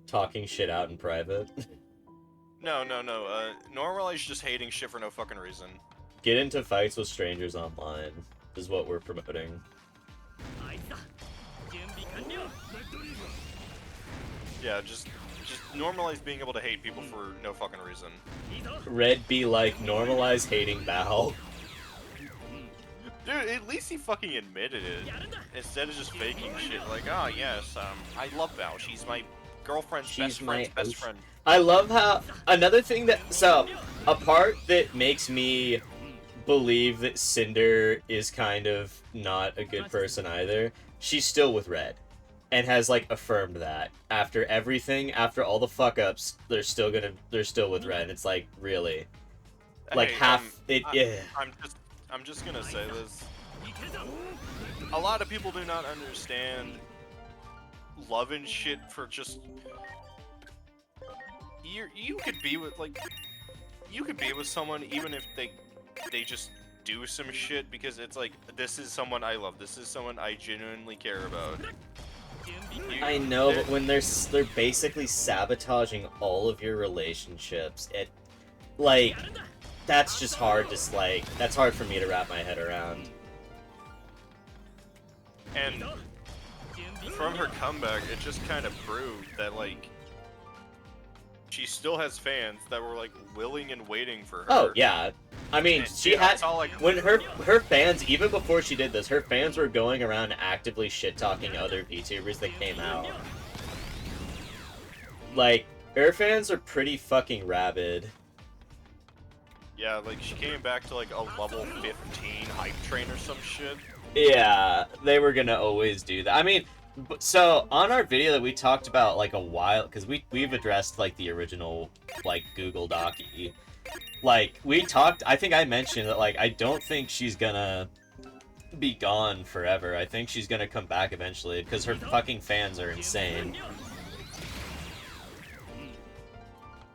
S1: Talking shit out in private.
S2: no, normalize just hating shit for no fucking reason.
S1: Get into fights with strangers online is what we're promoting.
S2: Yeah, just normalize being able to hate people for no fucking reason.
S1: Red be like, normalize hating Val.
S2: Dude, at least he fucking admitted it. Instead of just faking shit like, oh yes, I love Val. She's my girlfriend's best friend's best friend.
S1: I love how, another thing that, so, a part that makes me believe that Cinder is kind of not a good person either, she's still with Red. And has, like, affirmed that. After everything, after all the fuck-ups, they're still with Red. It's like, really? Like,
S2: hey, I'm just gonna say this. A lot of people do not understand love and shit for just... You could be with, like... You could be with someone even if they just do some shit because it's like, this is someone I love. This is someone I genuinely care about.
S1: I know, but when they're basically sabotaging all of your relationships, it, like, that's just hard to, like, that's hard for me to wrap my head around.
S2: And from her comeback, it just kind of proved that, like, she still has fans that were, like, willing and waiting for her.
S1: Oh, yeah. I mean, and she had, when her fans, even before she did this, her fans were going around actively shit-talking other VTubers that came out. Like, her fans are pretty fucking rabid.
S2: Yeah, like, she came back to, like, a level 15 hype train or some shit.
S1: Yeah, they were gonna always do that. I mean, so, on our video that we talked about, like, a while, because we've addressed, like, the original, like, Google Docky. Like, we talked, I think I mentioned that, like, I don't think she's gonna be gone forever. I think she's gonna come back eventually, because her fucking fans are insane.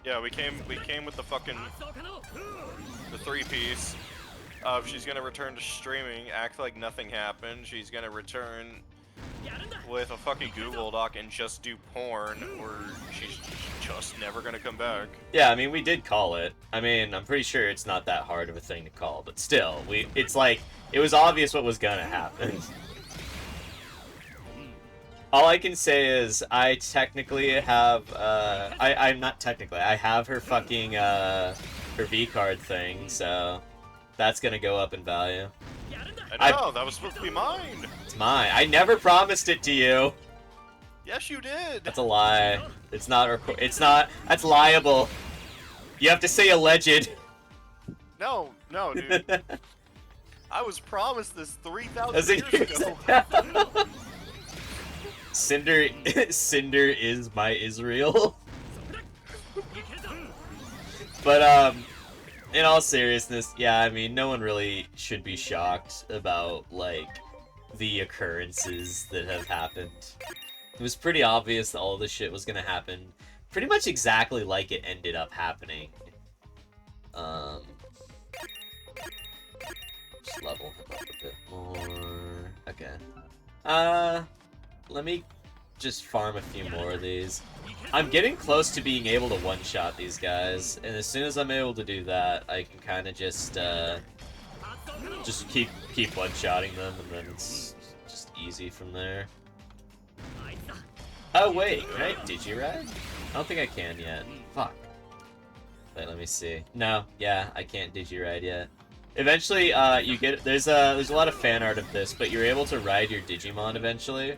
S2: Yeah, we came with the fucking, the 3-piece of she's gonna return to streaming, act like nothing happened, she's gonna return with a fucking Google Doc and just do porn, or she's just never gonna come back.
S1: Yeah, I mean, we did call it. I mean, I'm pretty sure it's not that hard of a thing to call, but still, it's like, it was obvious what was gonna happen. All I can say is, I technically have, I'm not technically, I have her fucking, her V-card thing, so that's gonna go up in value.
S2: I know, that was supposed to be mine!
S1: It's mine. I never promised it to you!
S2: Yes, you did!
S1: That's a lie. It's not, that's liable. You have to say alleged.
S2: No, dude. I was promised this 3,000 years ago.
S1: Cinder is my Israel. But, in all seriousness, yeah, I mean, no one really should be shocked about, like, the occurrences that have happened. It was pretty obvious that all this shit was gonna happen pretty much exactly like it ended up happening. Just level him up a bit more. Okay. Let me just farm a few more of these. I'm getting close to being able to one-shot these guys, and as soon as I'm able to do that, I can kind of just keep one-shotting them, and then it's just easy from there. Oh wait, can I Digiride? I don't think I can yet. Fuck. Wait, let me see. No, yeah, I can't Digiride yet. Eventually, you get, there's a lot of fan art of this, but you're able to ride your Digimon eventually.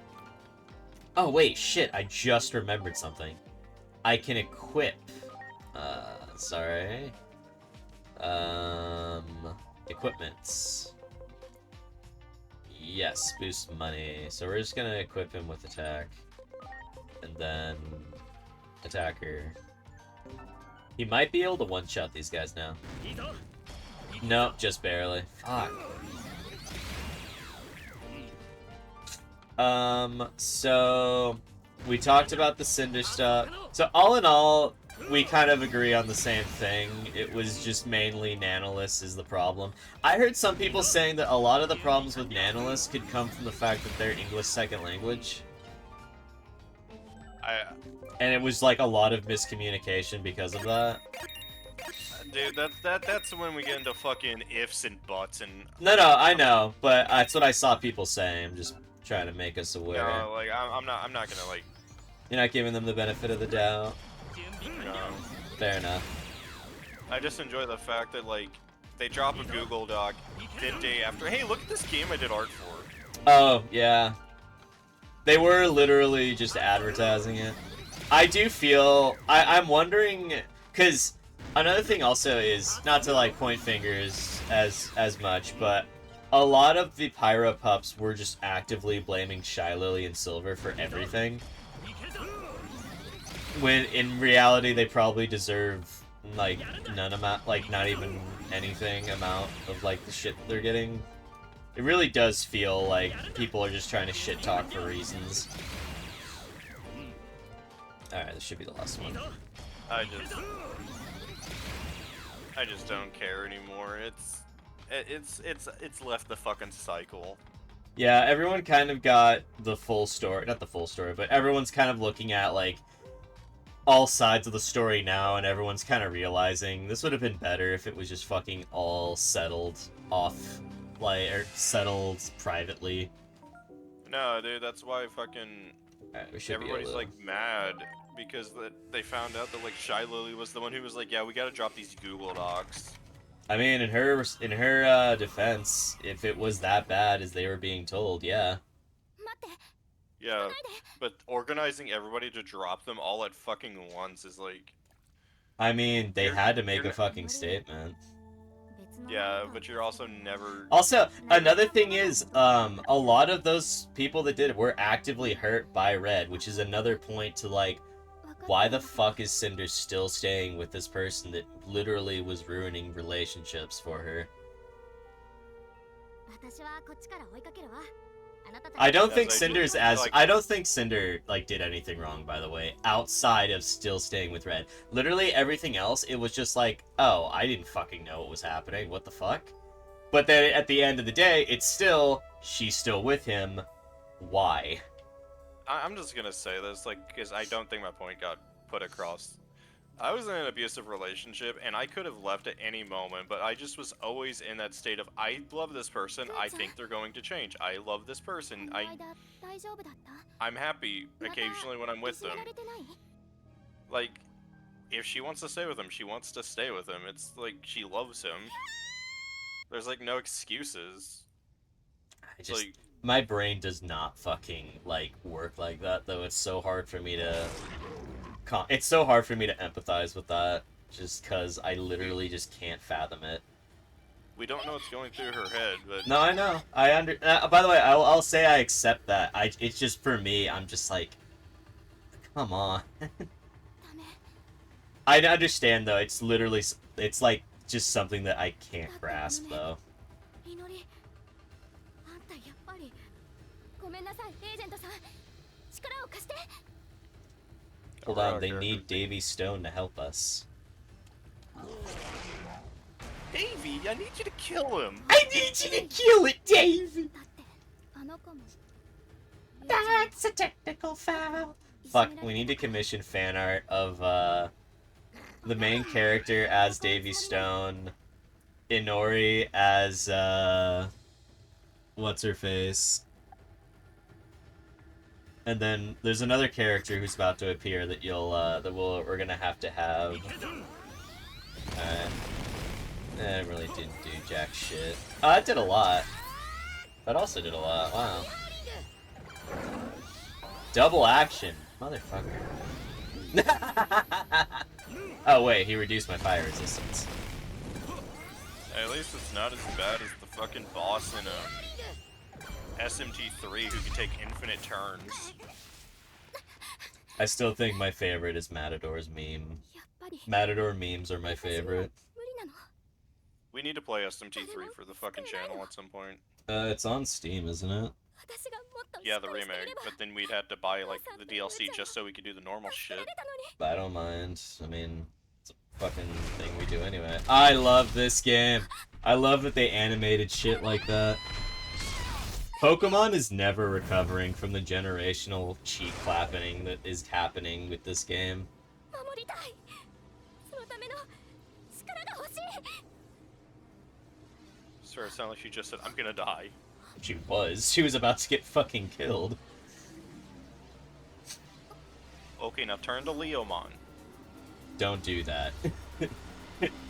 S1: Oh wait, shit, I just remembered something. I can equip, sorry. Equipments. Yes, boost money. So we're just gonna equip him with attack. And then attacker. He might be able to one-shot these guys now. Nope, just barely. Fuck. So We talked about the Cinder stuff. So all in all, we kind of agree on the same thing. It was just mainly Nanoliths is the problem. I heard some people saying that a lot of the problems with Nanoliths could come from the fact that they're English second language. And it was like a lot of miscommunication because of that.
S2: Dude, that's when we get into fucking ifs and buts and.
S1: No, I know, but that's what I saw people saying. I'm just trying to make us aware.
S2: No, like I'm not gonna like.
S1: You're not giving them the benefit of the doubt.
S2: No.
S1: Fair enough.
S2: I just enjoy the fact that like they drop a Google Doc the day after. Hey, look at this game I did art for.
S1: Oh yeah. They were literally just advertising it. I do feel I'm wondering because another thing also is not to like point fingers as much, but a lot of the Pyro pups were just actively blaming Shy Lily and Silver for everything. When in reality they probably deserve like none amount, like not even anything amount of like the shit that they're getting. It really does feel like people are just trying to shit talk for reasons. Alright, this should be the last one.
S2: I just don't care anymore. It's left the fucking cycle.
S1: Yeah, everyone kind of got the full story, not the full story, but everyone's kind of looking at like all sides of the story now, and everyone's kind of realizing this would have been better if it was just fucking all settled off, like, or settled privately.
S2: No, dude, that's why fucking everybody's like mad because they found out that like Shy Lily was the one who was like, yeah, we gotta drop these Google Docs.
S1: I mean, in her defense, if it was that bad as they were being told, yeah.
S2: Yeah, but organizing everybody to drop them all at fucking once is like.
S1: I mean, they had to make a fucking statement.
S2: Yeah, but you're also never.
S1: Also, another thing is, a lot of those people that did it were actively hurt by Red, which is another point to like, why the fuck is Cinder still staying with this person that literally was ruining relationships for her? I don't think Cinder's as I don't think Cinder like did anything wrong, by the way, outside of still staying with Red. Literally everything else, it was just like, oh, I didn't fucking know what was happening. What the fuck? But then at the end of the day, it's still she's still with him. Why?
S2: I'm just gonna say this, like, because I don't think my point got put across. I was in an abusive relationship, and I could have left at any moment, but I just was always in that state of, I love this person, I think they're going to change. I love this person, I'm happy occasionally when I'm with them. Like, if she wants to stay with him, she wants to stay with him. It's like, she loves him. There's, like, no excuses.
S1: Like, my brain does not fucking, like, work like that, though. It's so hard for me to... It's so hard for me to empathize with that, just because I literally just can't fathom it.
S2: We don't know what's going through her head, but...
S1: No, I know. By the way, I'll say I accept that. It's just, for me, I'm just like... Come on. I understand, though. It's literally... It's, like, just something that I can't grasp, though. Hold on, they need Davy Stone to help us.
S2: Davy, I need you to kill him!
S1: I need you to kill it, Davy! That's a technical foul! Fuck, we need to commission fan art of, the main character as Davy Stone, Inori as, what's-her-face? And then there's another character who's about to appear that we're gonna have to have. That really didn't do jack shit. Oh, that did a lot. That also did a lot. Wow. Double action, motherfucker. Oh wait, he reduced my fire resistance.
S2: At least it's not as bad as the fucking boss in SMT3 who can take infinite turns.
S1: I still think my favorite is Matador's meme. Matador memes are my favorite.
S2: We need to play SMT3 for the fucking channel at some point.
S1: It's on Steam, isn't it?
S2: Yeah, the remake, but then we'd have to buy like the DLC just so we could do the normal shit.
S1: But I don't mind. I mean, it's a fucking thing we do anyway. I love this game. I love that they animated shit like that. Pokemon is never recovering from the generational cheek clapping that is happening with this game.
S2: Sir, it sounded like she just said, "I'm gonna die."
S1: She was. She was about to get fucking killed.
S2: Okay, now turn to Leomon.
S1: Don't do that.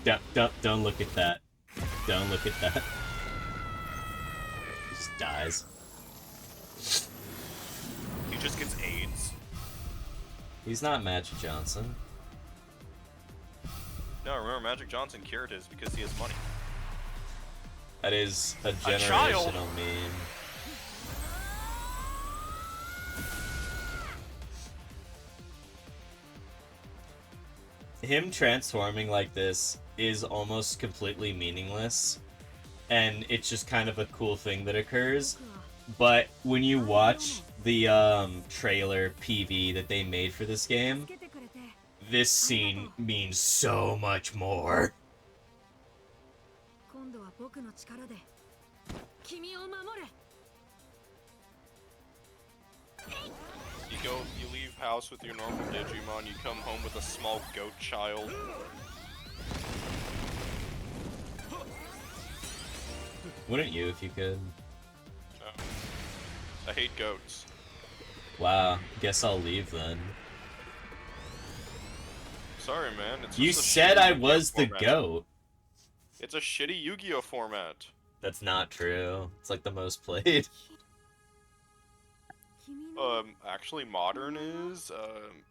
S1: Don't look at that. Don't look at that. He just dies.
S2: He just gets AIDS.
S1: He's not Magic Johnson.
S2: No, remember Magic Johnson cured his because he has money.
S1: That is a
S2: child.
S1: generational meme. Him transforming like this is almost completely meaningless, and it's just kind of a cool thing that occurs. But when you watch the trailer PV that they made for this game, this scene means so much more.
S2: You leave house with your normal Digimon, you come home with a small goat child.
S1: Wouldn't you if you could?
S2: No. I hate goats.
S1: Wow, guess I'll leave then.
S2: Sorry, man. It's
S1: You
S2: just a
S1: said
S2: shitty
S1: I
S2: Yu-Gi-Oh
S1: was the
S2: format.
S1: goat.
S2: It's a shitty Yu-Gi-Oh format.
S1: That's not true. It's like the most played.
S2: Actually, modern is,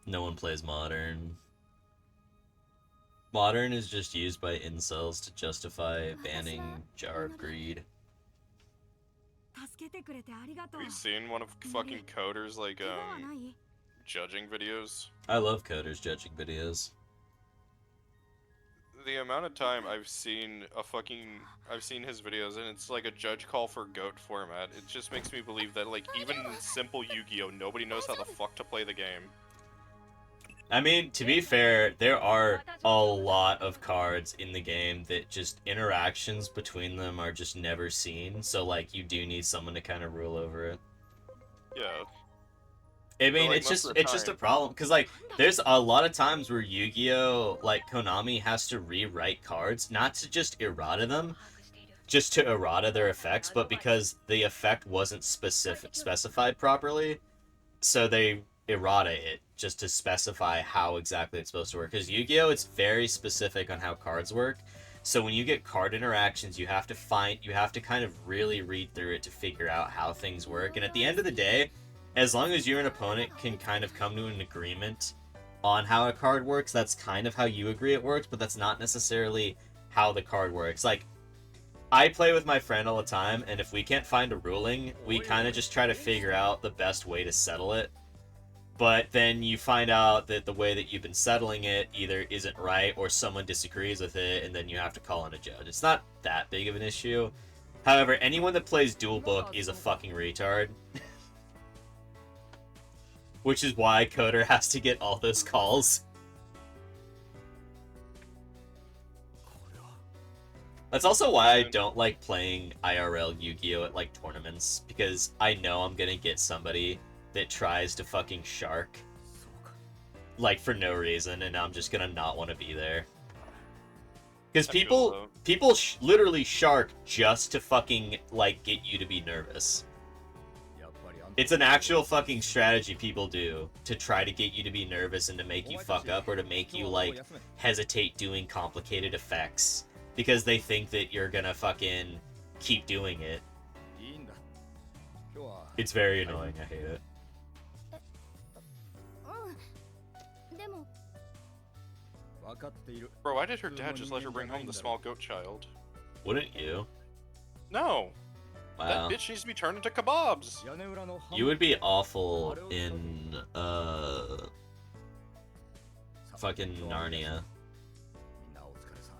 S1: No one plays Modern. Modern is just used by incels to justify banning Jar of Greed.
S2: have you seen one of fucking Coder's, like, judging videos?
S1: I love coders judging videos.
S2: The amount of time I've seen his videos, and it's like a judge call for GOAT format. It just makes me believe that, like, even in simple Yu-Gi-Oh, nobody knows how the fuck to play the game.
S1: I mean, to be fair, there are a lot of cards in the game that just interactions between them are just never seen. So, like, you do need someone to kind of rule over it.
S2: Yeah.
S1: I mean,
S2: like,
S1: it's
S2: most of
S1: just
S2: the
S1: a
S2: time.
S1: problem because like there's a lot of times where Yu-Gi-Oh, like Konami has to rewrite cards, not to just errata them, just to errata their effects, but because the effect wasn't specified properly, so they errata it just to specify how exactly it's supposed to work. Because Yu-Gi-Oh, it's very specific on how cards work. So when you get card interactions, you have to kind of really read through it to figure out how things work. And at the end of the day, as long as you and opponent can kind of come to an agreement on how a card works, that's kind of how you agree it works, but that's not necessarily how the card works. Like, I play with my friend all the time, and if we can't find a ruling, we kind of just try to figure out the best way to settle it. But then you find out that the way that you've been settling it either isn't right or someone disagrees with it, and then you have to call in a judge. It's not that big of an issue. However, anyone that plays dual book is a fucking retard. Which is why Coder has to get all those calls. That's also why I don't like playing IRL Yu-Gi-Oh! At, like, tournaments, because I know I'm gonna get somebody that tries to fucking shark. Like, for no reason, and I'm just gonna not want to be there. Because people literally shark just to fucking, like, get you to be nervous. It's an actual fucking strategy people do to try to get you to be nervous and to make you fuck up or to make you, like, hesitate doing complicated effects because they think that you're gonna fucking keep doing it. It's very annoying, I hate it.
S2: Bro, why did her dad just let her bring home the small goat child?
S1: Wouldn't you?
S2: No!
S1: Wow.
S2: That bitch needs to be turned into kebabs!
S1: You would be awful in, fucking Narnia.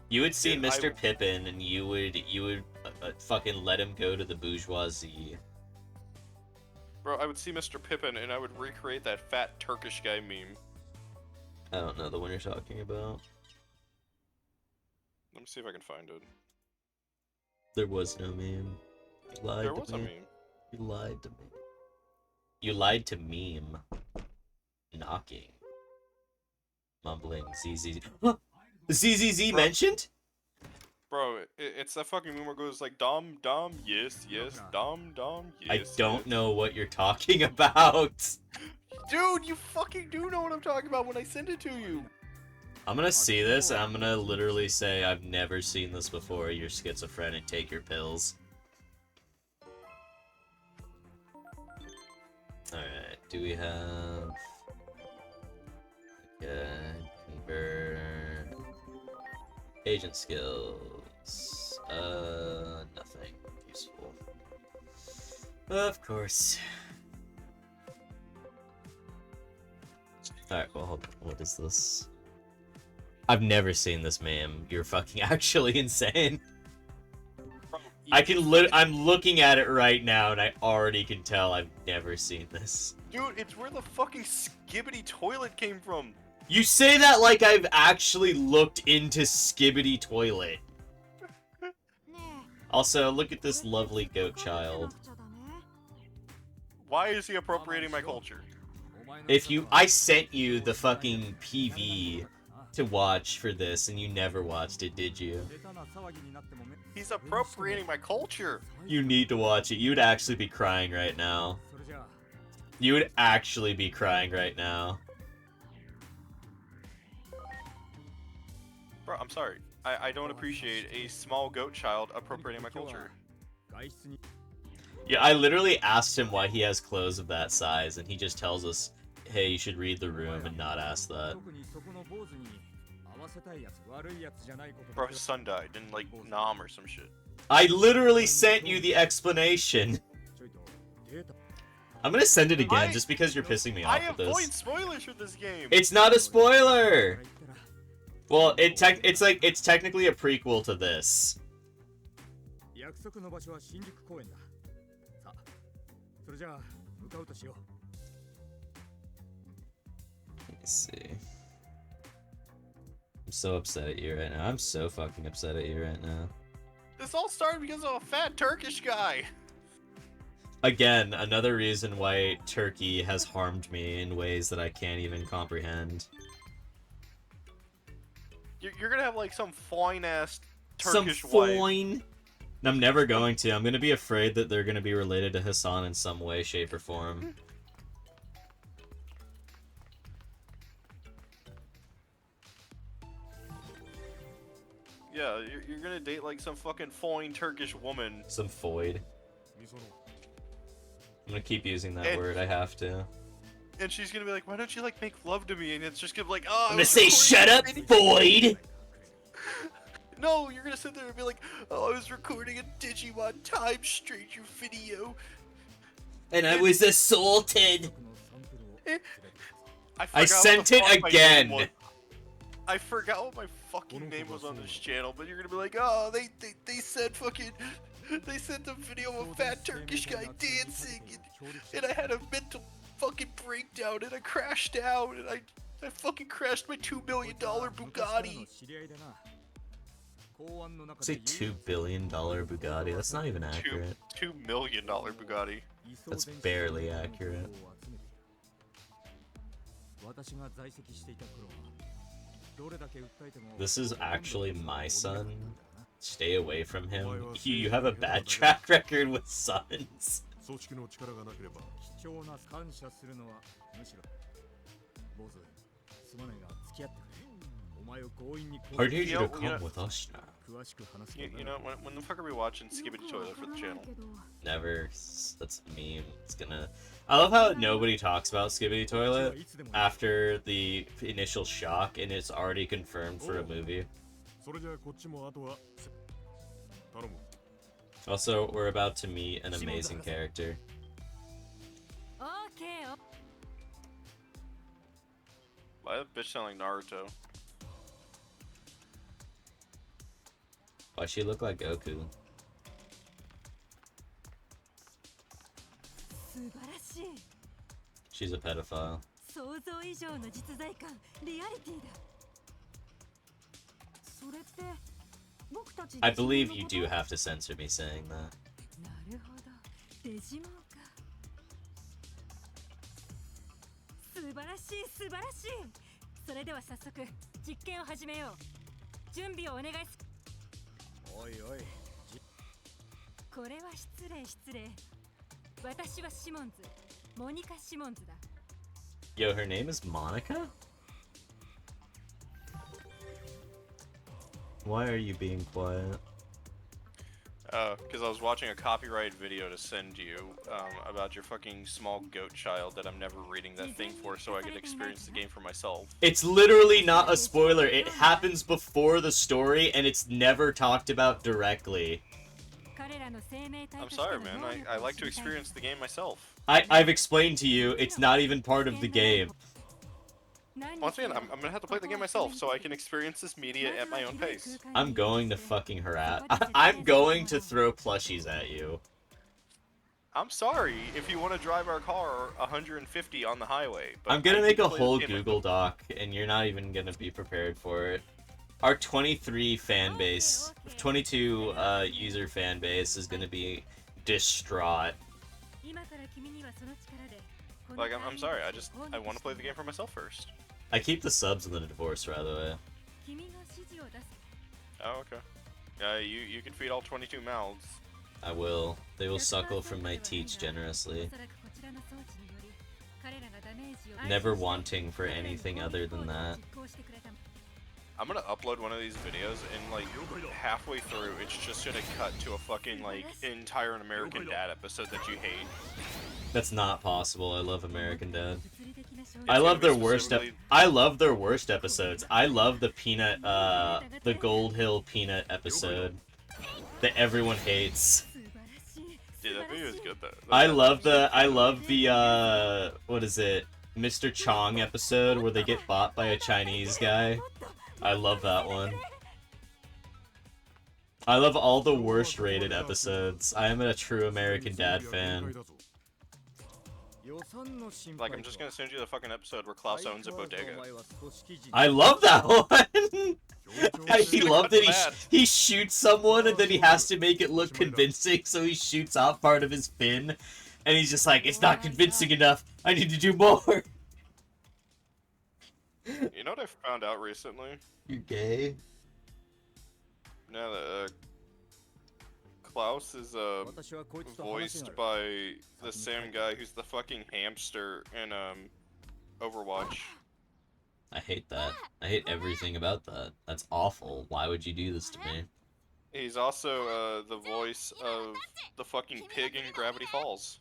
S1: You would see
S2: Dude,
S1: Mr. Pippin and you would fucking let him go to the bourgeoisie.
S2: Bro, I would see Mr. Pippin and I would recreate that fat Turkish guy meme.
S1: I don't know the one you're talking about.
S2: Let me see if I can find it.
S1: There was no meme. You lied
S2: There
S1: to
S2: was
S1: me.
S2: a meme.
S1: You lied to me. You lied to meme. Knocking. Mumbling. ZZZ. Huh? ZZZ
S2: Bro.
S1: mentioned?
S2: Bro, it's that fucking meme where it goes like, Dom, Dom, yes, yes, Dom, Dom, yes,
S1: I don't
S2: yes.
S1: know what you're talking about.
S2: Dude, you fucking do know what I'm talking about when I send it to you.
S1: I'm gonna see this and I'm gonna literally say I've never seen this before. You're schizophrenic. Take your pills. Alright, do we have... convert... Agent skills. Nothing useful. Of course. Alright, well, hold on. What is this? I've never seen this meme. You're fucking actually insane.
S2: Bro,
S1: I'm looking at it right now and I already can tell I've never seen this.
S2: Dude, it's where the fucking skibbity toilet came from.
S1: You say that like I've actually looked into Skibbity Toilet. Also, look at this lovely goat child.
S2: Why is he appropriating my culture?
S1: I sent you the fucking PV to watch for this and you never watched it, did you?
S2: He's appropriating my culture.
S1: You need to watch it. You'd actually be crying right now. You would actually be crying right now.
S2: Bro, I'm sorry. I don't appreciate a small goat child appropriating my culture.
S1: Yeah, I literally asked him why he has clothes of that size, and he just tells us, hey, you should read the room and not ask that.
S2: Bro, his son died in, like, Nam or some shit.
S1: I literally sent you the explanation. I'm gonna send it again, just because you're pissing me off
S2: I
S1: with this.
S2: avoid spoilers for this game!
S1: It's not a spoiler! Well, it's technically a prequel to this. Let me see. I'm so upset at you right now. I'm so fucking upset at you right now.
S2: This all started because of a fat Turkish guy!
S1: Again, another reason why Turkey has harmed me in ways that I can't even comprehend.
S2: You're gonna have, like, some fine-ass
S1: Some
S2: Turkish wife.
S1: fine. I'm never going to. I'm gonna be afraid that they're gonna be related to Hassan in some way, shape, or form.
S2: Yeah, you're gonna date, like, some fucking fine Turkish woman.
S1: Some foid. I'm gonna keep using that
S2: And-
S1: word, I have to.
S2: And she's gonna be like, why don't you, like, make love to me? And it's just gonna be like, oh,
S1: I'm gonna say, shut up, Void!
S2: No, you're gonna sit there and be like, oh, I was recording a Digimon Time Stranger video.
S1: And I was assaulted!
S2: I
S1: sent it again!
S2: I forgot what my fucking name was on this channel, but you're gonna be like, oh, they said fucking, they sent a video of a fat Turkish guy dancing, and I had a mental fucking breakdown, and I crashed out, and I fucking crashed my $2 million Bugatti.
S1: Say $2 billion Bugatti. That's not even accurate.
S2: $2 million Bugatti.
S1: That's barely accurate. This is actually my son. Stay away from him. You have a bad track record with sons. I need you to come with us now.
S2: You know, when the fuck are we watching Skibbity Toilet for the channel?
S1: Never. That's a meme. It's gonna... I love how nobody talks about Skibbity Toilet after the initial shock, and it's already confirmed for a movie. Also, we're about to meet an amazing character.
S2: Why that bitch sound like Naruto?
S1: Why she look like Goku? She's a pedophile. I believe you do have to censor me saying that.
S3: 素晴らしい素晴らしい。それでは早速実験を始めよう。準備をお願いす。おいおい。これは失礼失礼。私はシモンズ、モニカ・シモンズだ。
S1: Yo, her name is Monica? Why are you being quiet?
S2: Because I was watching a copyrighted video to send you about your fucking small goat child that I'm never reading that thing for, so I could experience the game for myself.
S1: It's literally not a spoiler. It happens before the story, and it's never talked about directly.
S2: I'm sorry, man. I like to experience the game myself.
S1: I've explained to you, it's not even part of the game.
S2: Once again, I'm gonna have to play the game myself so I can experience this media at my own pace.
S1: I'm going to fucking harass. I'm going to throw plushies at you.
S2: I'm sorry if you want to drive our car 150 on the highway. But
S1: I'm gonna make a whole Google Doc, and you're not even gonna be prepared for it. Our 23 fan base, 22 user fan base is gonna be distraught.
S2: Like, I'm sorry, I want to play the game for myself first.
S1: I keep the subs in the divorce, by the way.
S2: Oh, okay. Yeah, you can feed all 22 mouths.
S1: I will. They will suckle from my teats generously. Never wanting for anything other than that.
S2: I'm gonna upload one of these videos and like halfway through it's just gonna cut to a fucking like entire American Dad episode that you hate.
S1: That's not possible. I love American Dad. I love their worst I love their worst episodes. I love the peanut the Gold Hill peanut episode that everyone hates.
S2: Dude, that video is good though.
S1: I love the what is it? Mr. Chong episode where they get bought by a Chinese guy. I love that one. I love all the worst rated episodes. I am a true American Dad fan.
S2: Like, I'm just gonna send you the fucking episode where Klaus owns a bodega.
S1: I love that one! I love that he shoots someone and then he has to make it look convincing, so he shoots off part of his fin. And he's just like, it's not convincing enough, I need to do more!
S2: You know what I found out recently?
S1: You're gay?
S2: No, that Klaus is voiced by the same guy who's the fucking hamster in Overwatch.
S1: I hate that. I hate everything about that. That's awful. Why would you do this to me?
S2: He's also the voice of the fucking pig in Gravity Falls.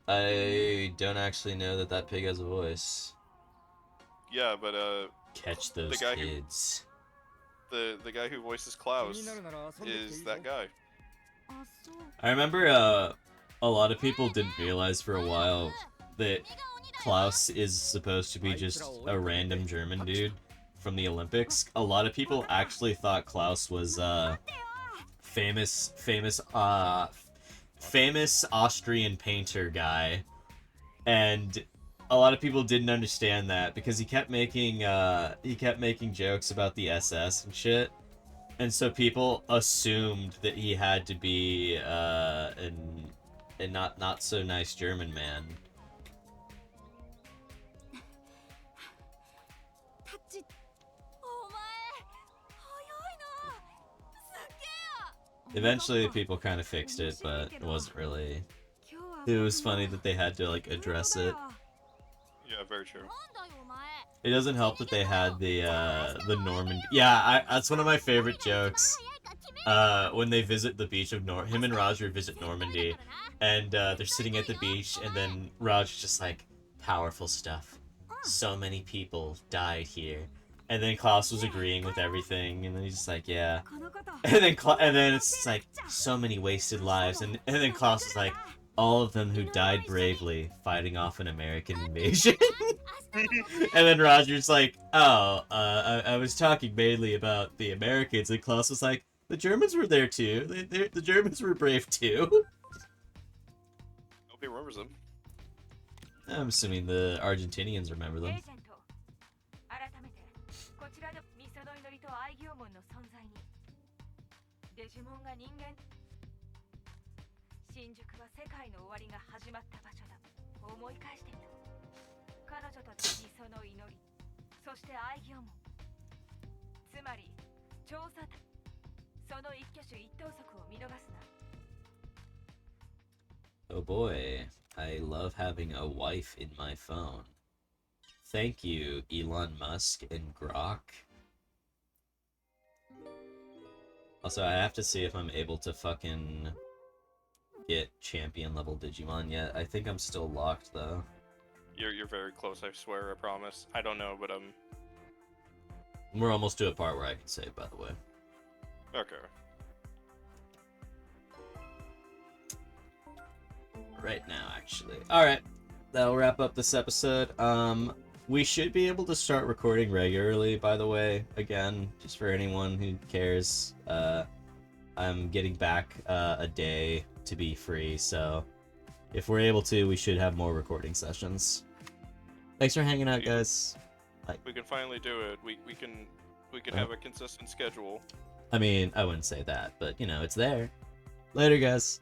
S1: I don't actually know that that pig has a voice.
S2: Yeah, but
S1: Catch those kids.
S2: The guy who voices Klaus is that guy.
S1: I remember a lot of people didn't realize for a while that Klaus is supposed to be just a random German dude from the Olympics. A lot of people actually thought Klaus was famous Austrian painter guy, and a lot of people didn't understand that because he kept making jokes about the SS and shit. And so people assumed that he had to be a not so nice German man. Eventually people kind of fixed it, but it wasn't really. It was funny that they had to like address it.
S2: Yeah, very true.
S1: It doesn't help that they had the Normandy. Yeah, that's one of my favorite jokes. When they visit the beach of him and Roger visit Normandy, and they're sitting at the beach, and then Roger's just like, powerful stuff. So many people died here, and then Klaus was agreeing with everything, and then he's just like, yeah. And then it's just like, so many wasted lives, and then Klaus was like, all of them who died bravely fighting off an American invasion. And then Roger's like, oh, I was talking mainly about the Americans, and Klaus was like, the Germans were there too. The Germans were brave too.
S2: Nobody remembers them.
S1: I'm assuming the Argentinians remember
S3: エ
S1: them.
S3: ージェント改めてこちらでミソの祈りと愛義門の存在にデジモンが人間新宿は世界の終わりが始まった場所だ思い返してみろ彼女たちミソの祈りそして愛義門つまり調査その一挙手一投足を見逃すな
S1: Oh boy, I love having a wife in my phone. Thank you, Elon Musk and Grok. Also, I have to see if I'm able to fucking get champion level Digimon yet. I think I'm still locked though.
S2: You're very close, I swear, I promise. I don't know, but
S1: We're almost to a part where I can save, by the way.
S2: okay.
S1: Right now, actually. Alright, that'll wrap up this episode. We should be able to start recording regularly, by the way, again, just for anyone who cares. I'm getting back a day to be free, so if we're able to, we should have more recording sessions. Thanks for hanging out, guys.
S2: We can finally do it. We can have a consistent schedule.
S1: I mean, I wouldn't say that, but, you know, it's there. Later, guys.